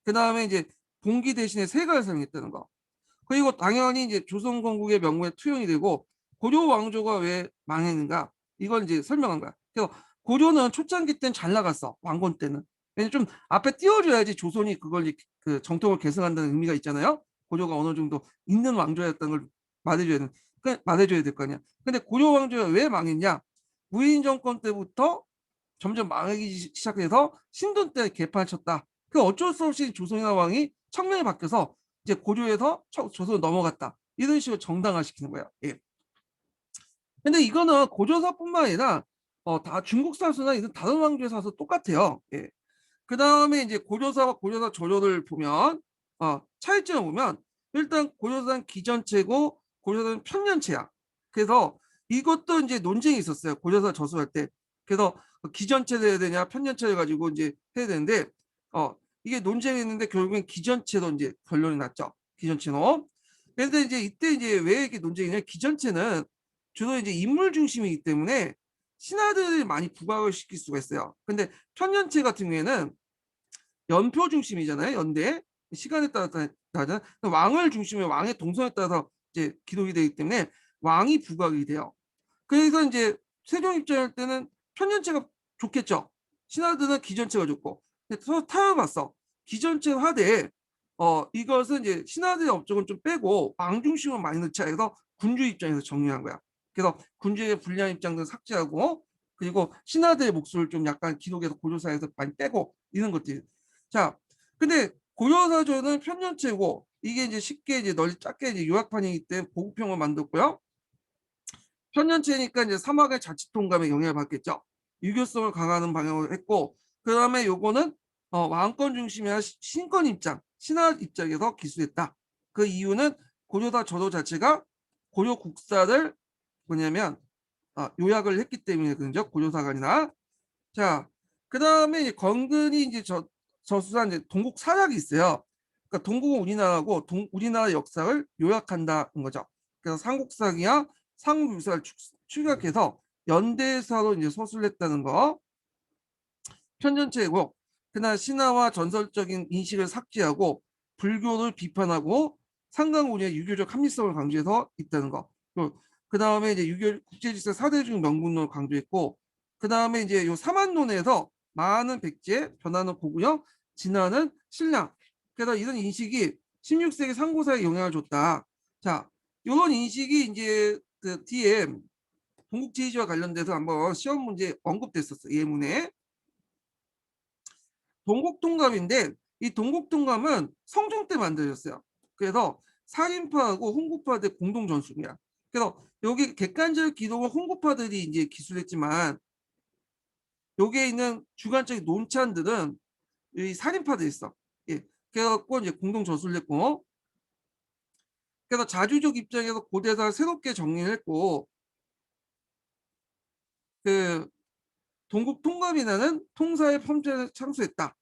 그 다음에 이제 봉기 대신에 세가를 사용했다는 거. 그리고 당연히 이제 조선 건국의 명분에 투영이 되고 고려 왕조가 왜 망했는가 이걸 이제 설명한 거야. 그래서 고려는 초창기 때는 잘 나갔어. 왕건 때는. 왜냐면 좀 앞에 띄워줘야지 조선이 그걸 그 정통을 계승한다는 의미가 있잖아요. 고려가 어느 정도 있는 왕조였다는 걸 말해줘야 될 거 아니야. 근데 고려 왕조가 왜 망했냐? 무인 정권 때부터 점점 망하기 시작해서 신돈 때 개판을 쳤다. 그 어쩔 수 없이 조선이나 왕이 청명이 바뀌어서 이제 고려에서 조선으로 넘어갔다. 이런 식으로 정당화시키는 거예요. 예. 근데 이거는 고조사뿐만 아니라 다 중국 사수나 이런 다른 왕조의 사수 똑같아요. 예. 그 다음에 이제 고조사와 고조사 조조를 보면 차이점을 보면 일단 고조사는 기전체고 고조사는 편년체야. 그래서 이것도 이제 논쟁이 있었어요. 고조사 저수할 때. 그래서 기전체를 해야 되냐 편년체를 가지고 이제 해야 되는데 이게 논쟁이 있는데 결국엔 기전체로 이제 결론이 났죠. 기전체로. 그런데 이제 이때 이제 왜 이렇게 논쟁이 냐 기전체는 주로 이제 인물 중심이기 때문에 신하들을 많이 부각을 시킬 수가 있어요. 근데 편년체 같은 경우에는 연표 중심이잖아요. 연대 시간에 따라서 나잖아. 왕을 중심으로 왕의 동선에 따라서 이제 기록이 되기 때문에 왕이 부각이 돼요. 그래서 이제 세종 입장할 때는 편년체가 좋겠죠. 신하들은 기전체가 좋고. 근데 서로 타협봤어. 기전체 하되 이것은 이제 신하들의 업적은 좀 빼고 왕 중심으로 많이 넣자 해서 군주 입장에서 정리한 거야. 그래서 군주의 불리한 입장들 삭제하고 그리고 신하들의 목소리를 좀 약간 기록에서 고조사에서 많이 빼고 이런 것들. 자, 근데 고려사조는 편년체고 이게 이제 쉽게 이제 널리 작게 이제 요약판이기 때문에 보급형을 만들었고요. 편년체니까 이제 사막의 자치 통감에 영향을 받겠죠. 유교성을 강화하는 방향으로 했고, 그다음에 요거는 왕권 중심이 아니라 신권 입장, 신하 입장에서 기술했다. 그 이유는 고려사 저도 자체가 고려 국사를 뭐냐면 요약을 했기 때문에 그죠. 고려사관이나. 자, 그다음에 이제 건근이 이제 저수산 이제 동국 사약이 있어요. 그러니까 동국은 우리나라고 우리나라 역사를 요약한다는 거죠. 그래서 삼국사기와 삼국유사를 축약해서 연대사로 이제 서술을 했다는 거. 편전체고, 그날 신화와 전설적인 인식을 삭제하고 불교를 비판하고 상강우리의 유교적 합리성을 강조해서 있다는 거. 그 다음에 이제 유교 국제질서 4대 중 명분론을 강조했고, 그 다음에 이제 요 사만론에서 많은 백제, 변화는 고구려, 진화는 신랑. 그래서 이런 인식이 16세기 상고사에 영향을 줬다. 자, 이런 인식이 이제 그 뒤에 동국제의지와 관련돼서 한번 시험 문제 언급됐었어. 예문에. 동국통감인데 이 동국통감은 성종 때 만들어졌어요. 그래서 살인파하고 홍구파들 공동 전술이야. 그래서 여기 객관적 기록을 홍구파들이 이제 기술했지만 여기에 있는 주관적인 논찬들은 이 살인파들 있어. 예. 그래갖고 이제 공동 전술을 했고, 그래서 자주적 입장에서 고대사를 새롭게 정리를 했고, 그 동국통감이라는 통사의 펌체를 창수했다.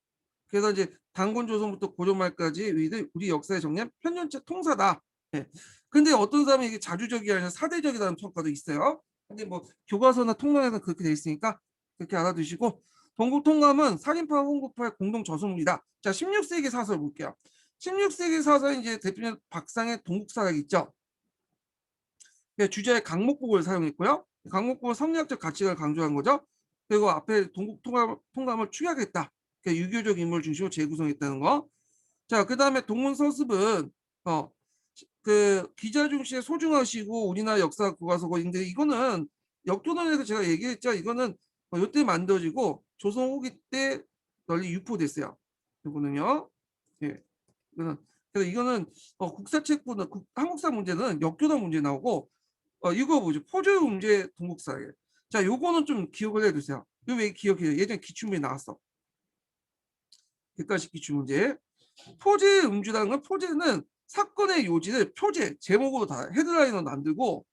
그래서 이제 단군 조선부터 고려 말까지 우리 역사의 정리한 편년체 통사다. 예. 근데 어떤 사람이 이게 자주적이 아니라 사대적이라는 평가도 있어요. 근데 뭐 교과서나 통론에는 그렇게 돼 있으니까 그렇게 알아두시고, 동국통감은 살인파 홍구파의 공동 저술물이다. 자, 16세기 사설 볼게요. 16세기 사설 이제 대표적 박상의 동국사락 있죠. 주제에 강목국을 사용했고요. 강목국은 성리학적 가치를 강조한 거죠. 그리고 앞에 동국통감을 축약했다. 유교적 인물 중심으로 재구성했다는 거. 자, 그 다음에 동문서습은 그 기자 중시에 소중하시고 우리나라 역사 교과서인데, 이거는 역조선에서 제가 얘기했죠. 이거는 이때 만들어지고 조선 후기 때 널리 유포됐어요. 이거는요. 예. 그래서 이거는 국사책보다 한국사 문제는 역조선 문제 나오고, 이거 뭐죠? 포조 문제 동국사예요. 자, 요거는 좀 기억을 해두세요. 이거 왜 기억해요? 예전에 기출문제 나왔어. 객관식 기출문제. 포제 음주라는 건, 포제는 사건의 요지를 표제, 제목으로 다 헤드라인을 만들고,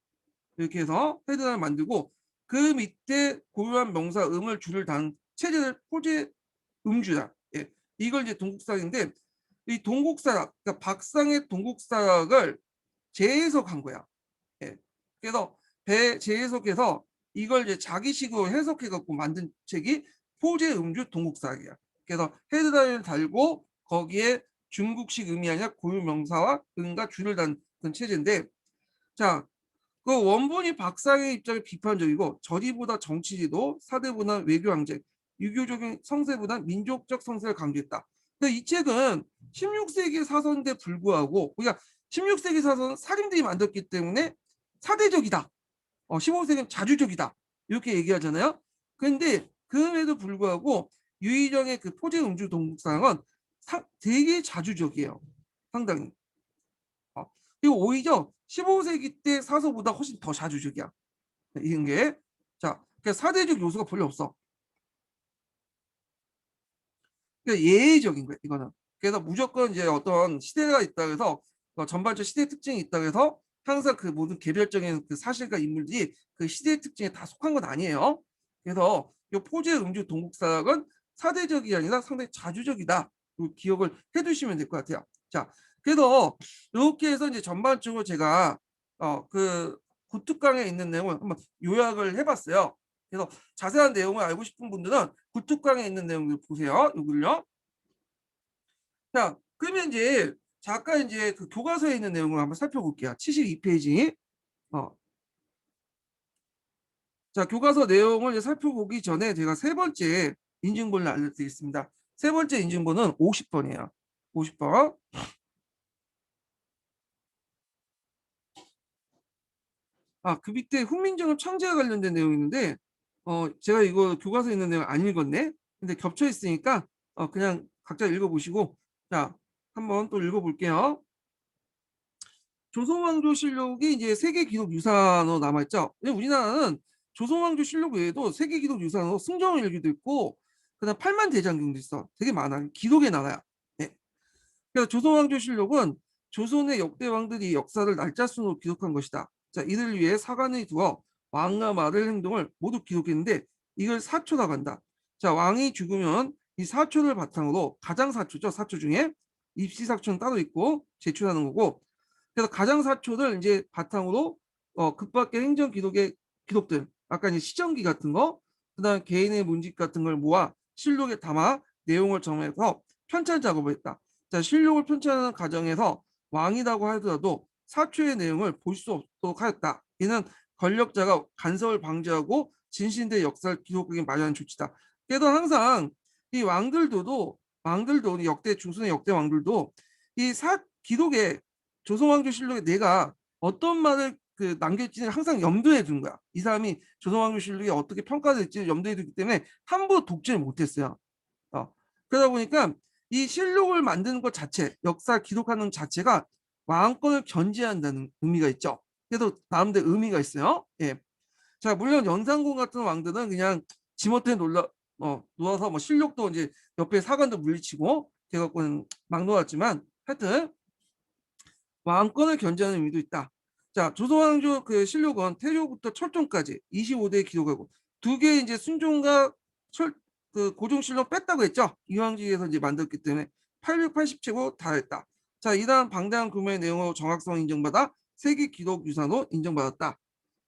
이렇게 해서 헤드라인을 만들고, 그 밑에 고유한 명사 음을 줄을 단 체제를 포제 음주다. 예. 이걸 이제 동국사인데, 이 동국사락, 그러니까 박상의 동국사락을 재해석한 거야. 예. 그래서 재해석해서 이걸 이제 자기식으로 해석해 갖고 만든 책이 포제 음주 동국사학이야. 그래서 헤드라인을 달고 거기에 중국식 음이 아니라 고유 명사와 음과 줄을 단 체제인데, 자, 그 원본이 박상의 입장에 비판적이고, 저리보다 정치지도, 사대보다 외교 항쟁, 유교적인 성세보다 민족적 성세를 강조했다. 근데 이 책은 16세기 사서인데 불구하고, 그러니까 16세기 사서는 사림들이 만들었기 때문에 사대적이다. 15세기는 자주적이다. 이렇게 얘기하잖아요. 그런데 그럼에도 불구하고 유희정의 그 포제 음주 동국상은 되게 자주적이에요. 상당히. 그리고 오히려 15세기 때 사서보다 훨씬 더 자주적이야. 이런 게. 자, 그러니까 사대적 요소가 별로 없어. 그러니까 예외적인 거예요, 이거는. 그래서 무조건 이제 어떤 시대가 있다 해서 전반적 시대 특징이 있다 해서 항상 그 모든 개별적인 그 사실과 인물들이 그 시대의 특징에 다 속한 건 아니에요. 그래서 이 포제 음주 동국사학은 사대적이 아니라 상당히 자주적이다. 기억을 해두시면 될 것 같아요. 자, 그래서 이렇게 해서 이제 전반적으로 제가 그 구특강에 있는 내용을 한번 요약을 해봤어요. 그래서 자세한 내용을 알고 싶은 분들은 구특강에 있는 내용을 보세요. 이걸요. 자, 그러면 이제 잠깐 이제 그 교과서에 있는 내용을 한번 살펴볼게요. 72페이지. 어. 자, 교과서 내용을 이제 살펴보기 전에 제가 세 번째 인증본을 알려드리겠습니다. 세 번째 인증본은 50번이에요. 50번. 그 밑에 훈민정음 창제와 관련된 내용이 있는데, 제가 이거 교과서에 있는 내용 안 읽었네? 근데 겹쳐 있으니까, 그냥 각자 읽어보시고, 자, 한번 또 읽어볼게요. 조선왕조실록이 이제 세계 기록 유산으로 남아있죠. 근데 우리나라는 조선왕조실록 외에도 세계 기록 유산으로 승정일기도 있고, 그다음 팔만대장경도 있어. 되게 많아. 기록의 나라야. 예. 그래서 조선왕조실록은 조선의 역대 왕들이 역사를 날짜 순으로 기록한 것이다. 자, 이를 위해 사관을 두어 왕과 말의 행동을 모두 기록했는데 이걸 사초라고 한다. 자, 왕이 죽으면 이 사초를 바탕으로 가장 사초죠. 사초 중에 입시사초는 따로 있고 제출하는 거고, 그래서 가장 사초를 이제 바탕으로 급밖의 행정 기록의 기록들, 아까 이제 시정기 같은 거, 그다음 개인의 문집 같은 걸 모아 실록에 담아 내용을 정해서 편찬 작업을 했다. 자, 실록을 편찬하는 과정에서 왕이라고 하더라도 사초의 내용을 볼 수 없도록 하였다. 이는 권력자가 간섭을 방지하고 진신대 역사를 기록하기 마련한 조치다. 그래도 항상 이 왕들도 역대 중순의 역대 왕들도 이 기록에 조선왕조실록에 내가 어떤 말을 남길지는 항상 염두에 둔 거야. 이 사람이 조선왕조실록이 어떻게 평가될지 염두에 두기 때문에 함부로 독재를 못했어요. 어. 그러다 보니까 이 실록을 만드는 것 자체, 역사 기록하는 자체가 왕권을 견제한다는 의미가 있죠. 그래도 나름대로 의미가 있어요. 예. 자, 물론 연산군 같은 왕들은 그냥 지멋대로 놀아서 뭐 실록도 이제 옆에 사관도 물리치고 돼갖고는 막 놀았지만 하여튼 왕권을 견제하는 의미도 있다. 자, 조선왕조 그 실록은 태조부터 철종까지 25대 기록하고 두 개 이제 순종과 고종실록 뺐다고 했죠. 이황지에서 이제 만들었기 때문에 880채고 다 했다. 자, 이러한 방대한 규모의 내용으로 정확성 인정받아 세계 기록 유산으로 인정받았다.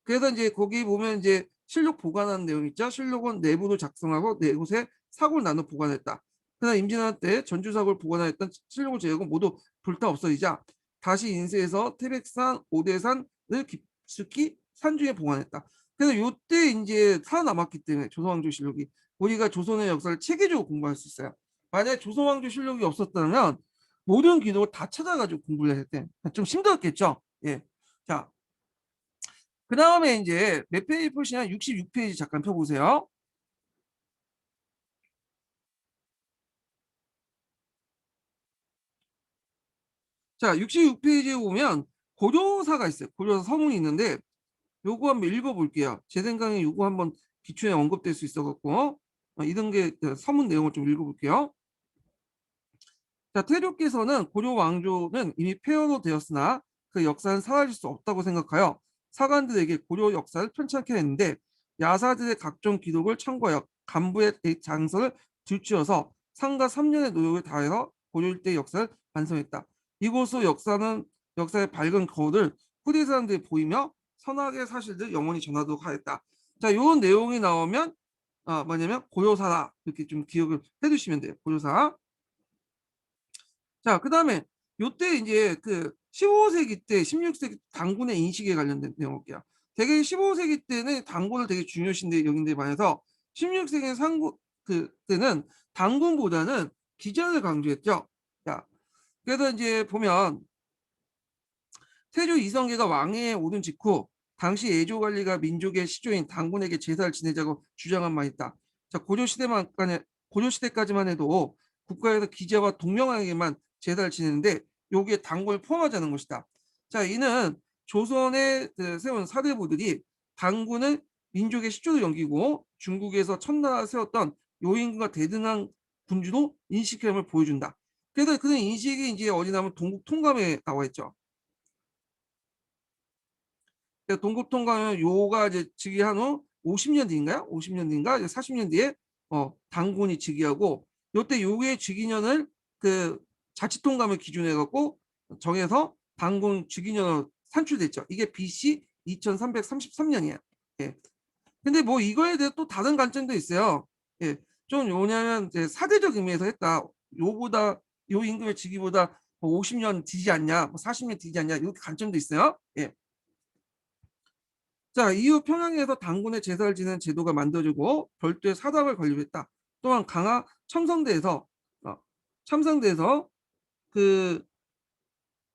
그래서 이제 거기 보면 이제 실록 보관하는 내용 있죠. 실록은 내부로 작성하고 네 곳에 사고를 나눠 보관했다. 그러나 임진왜란 때 전주사고를 보관하였던 실록을 제외하고 모두 불타 없어지자 다시 인쇄해서 태백산, 오대산을 깊숙이 산중에 보관했다. 그래서 요때 이제 살아남았기 때문에 조선왕조실록이 우리가 조선의 역사를 체계적으로 공부할 수 있어요. 만약에 조선왕조실록이 없었다면 모든 기록을 다 찾아가지고 공부를 했을 때 좀 힘들었겠죠. 예. 자, 그 다음에 이제 몇 페이지 보시냐? 66페이지 잠깐 펴보세요. 자, 66페이지에 보면 고려사가 있어요. 고려사 서문이 있는데 요거 한번 읽어볼게요. 제 생각에 요거 한번 기초에 언급될 수 있어갖고 이런 게 서문 내용을 좀 읽어볼게요. 자, 태조께서는 고려 왕조는 이미 폐허로 되었으나 그 역사는 사라질 수 없다고 생각하여 사관들에게 고려 역사를 편찬케 했는데 야사들의 각종 기록을 참고하여 간부의 장서를 들추어서 상가 3년의 노력을 다해서 고려 일대 역사를 완성했다. 이곳으로 역사의 밝은 거울을 후대 사람들이 보이며 선악의 사실들 영원히 전하도록 하였다. 자, 이런 내용이 나오면 뭐냐면 고려사라 이렇게 좀 기억을 해두시면 돼요. 고려사. 자, 그다음에 요때 이제 그 15세기 때, 16세기 당군의 인식에 관련된 내용 볼게요. 되게 15세기 때는 당군을 되게 중요시인데 여긴데 반해서 16세기 상구 그때는 당군보다는 기전을 강조했죠. 자, 그래서 이제 보면 태조 이성계가 왕위에 오른 직후 당시 예조 관리가 민족의 시조인 당군에게 제사를 지내자고 주장한 바 있다. 자, 고려 시대까지만 해도 국가에서 기재와 동명왕에게만 제사를 지내는데 여기에 당군을 포함하자는 것이다. 자, 이는 조선에 세운 사대부들이 당군을 민족의 시조로 여기고 중국에서 첫나라 세웠던 요임금과 대등한 군주로 인식함을 보여준다. 그래서 그 인식이 이제 어디 나면 동국 통감에 나와 있죠. 동국통감은 요가 이제 즉위한 후 50년 뒤인가요? 50년 뒤인가? 40년 뒤에 당군이 즉위하고 요때 요게 즉위년을 그 자치통감을 기준으로 해갖고 정해서 당군 즉위년으로 산출됐죠. 이게 BC 2333년이에요. 예. 근데 뭐 이거에 대해 또 다른 관점도 있어요. 예. 좀 뭐냐면 이제 사대적 의미에서 했다. 요보다 요 임금의 즉위보다 뭐 50년 뒤지 않냐, 뭐 40년 뒤지 않냐 이렇게 관점도 있어요. 예. 자, 이후 평양에서 당군의 제사를 지내는 제도가 만들어지고 별도의 사당을 건립했다. 또한 강화 어, 첨성대에서 그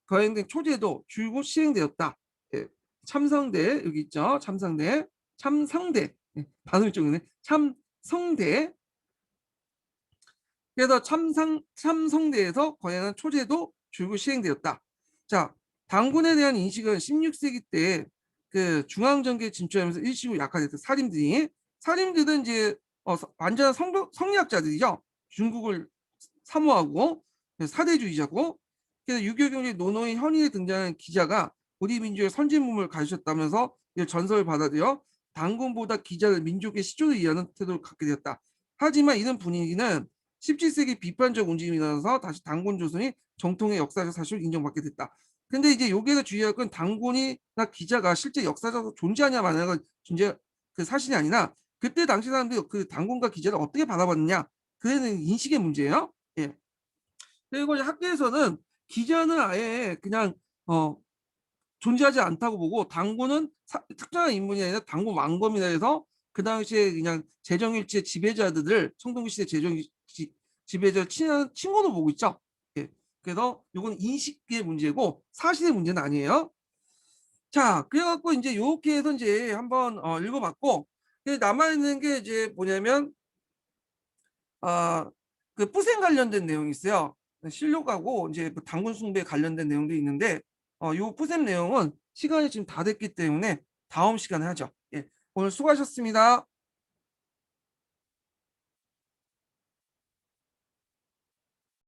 거행된 초제도 줄곧 시행되었다. 예, 참성대 여기 있죠. 참성대 발음이 좀 그네. 참성대. 그래서 참성대에서 거행한 초제도 줄곧 시행되었다. 자, 당군에 대한 인식은 16세기 때 그 중앙정계에 진출하면서 일시로 약화됐던 살인들은 이제 완전한 성리학자들이죠. 중국을 사모하고 사대주의자고, 그래서 6.25 경제 노노인 현위에 등장한 기자가 우리 민족의 선진문물을 가르쳤다면서 전설을 받아들여 당군보다 기자를 민족의 시조를 이해하는 태도를 갖게 되었다. 하지만 이런 분위기는 17세기 비판적 움직임이 일어나서 다시 당군 조선이 정통의 역사적 사실을 인정받게 됐다. 근데 이제 여기에서 주의할 건 당군이나 기자가 실제 역사적으로 존재하냐 마냐가 존재 그 사실이 아니라 그때 당시 사람들이 그 당군과 기자를 어떻게 바라봤느냐, 그는 인식의 문제예요. 예. 그리고 이제 학계에서는 기자는 아예 그냥 어, 존재하지 않다고 보고, 당군은 특정한 인물이 아니라 당군 왕검이라 해서 그 당시에 그냥 재정일치의 지배자들을, 청동기 시대 지배자 칭호로 보고 있죠. 예. 그래서 이건 인식의 문제고 사실의 문제는 아니에요. 자, 그래갖고 이제 요렇게 해서 이제 한번 읽어봤고, 남아 있는 게 이제 뭐냐면 아, 그 뿌센 관련된 내용이 있어요. 실록하고 이제 뭐 당군 숭배 관련된 내용도 있는데, 요 뿌센 내용은 시간이 지금 다 됐기 때문에 다음 시간에 하죠. 예, 오늘 수고하셨습니다.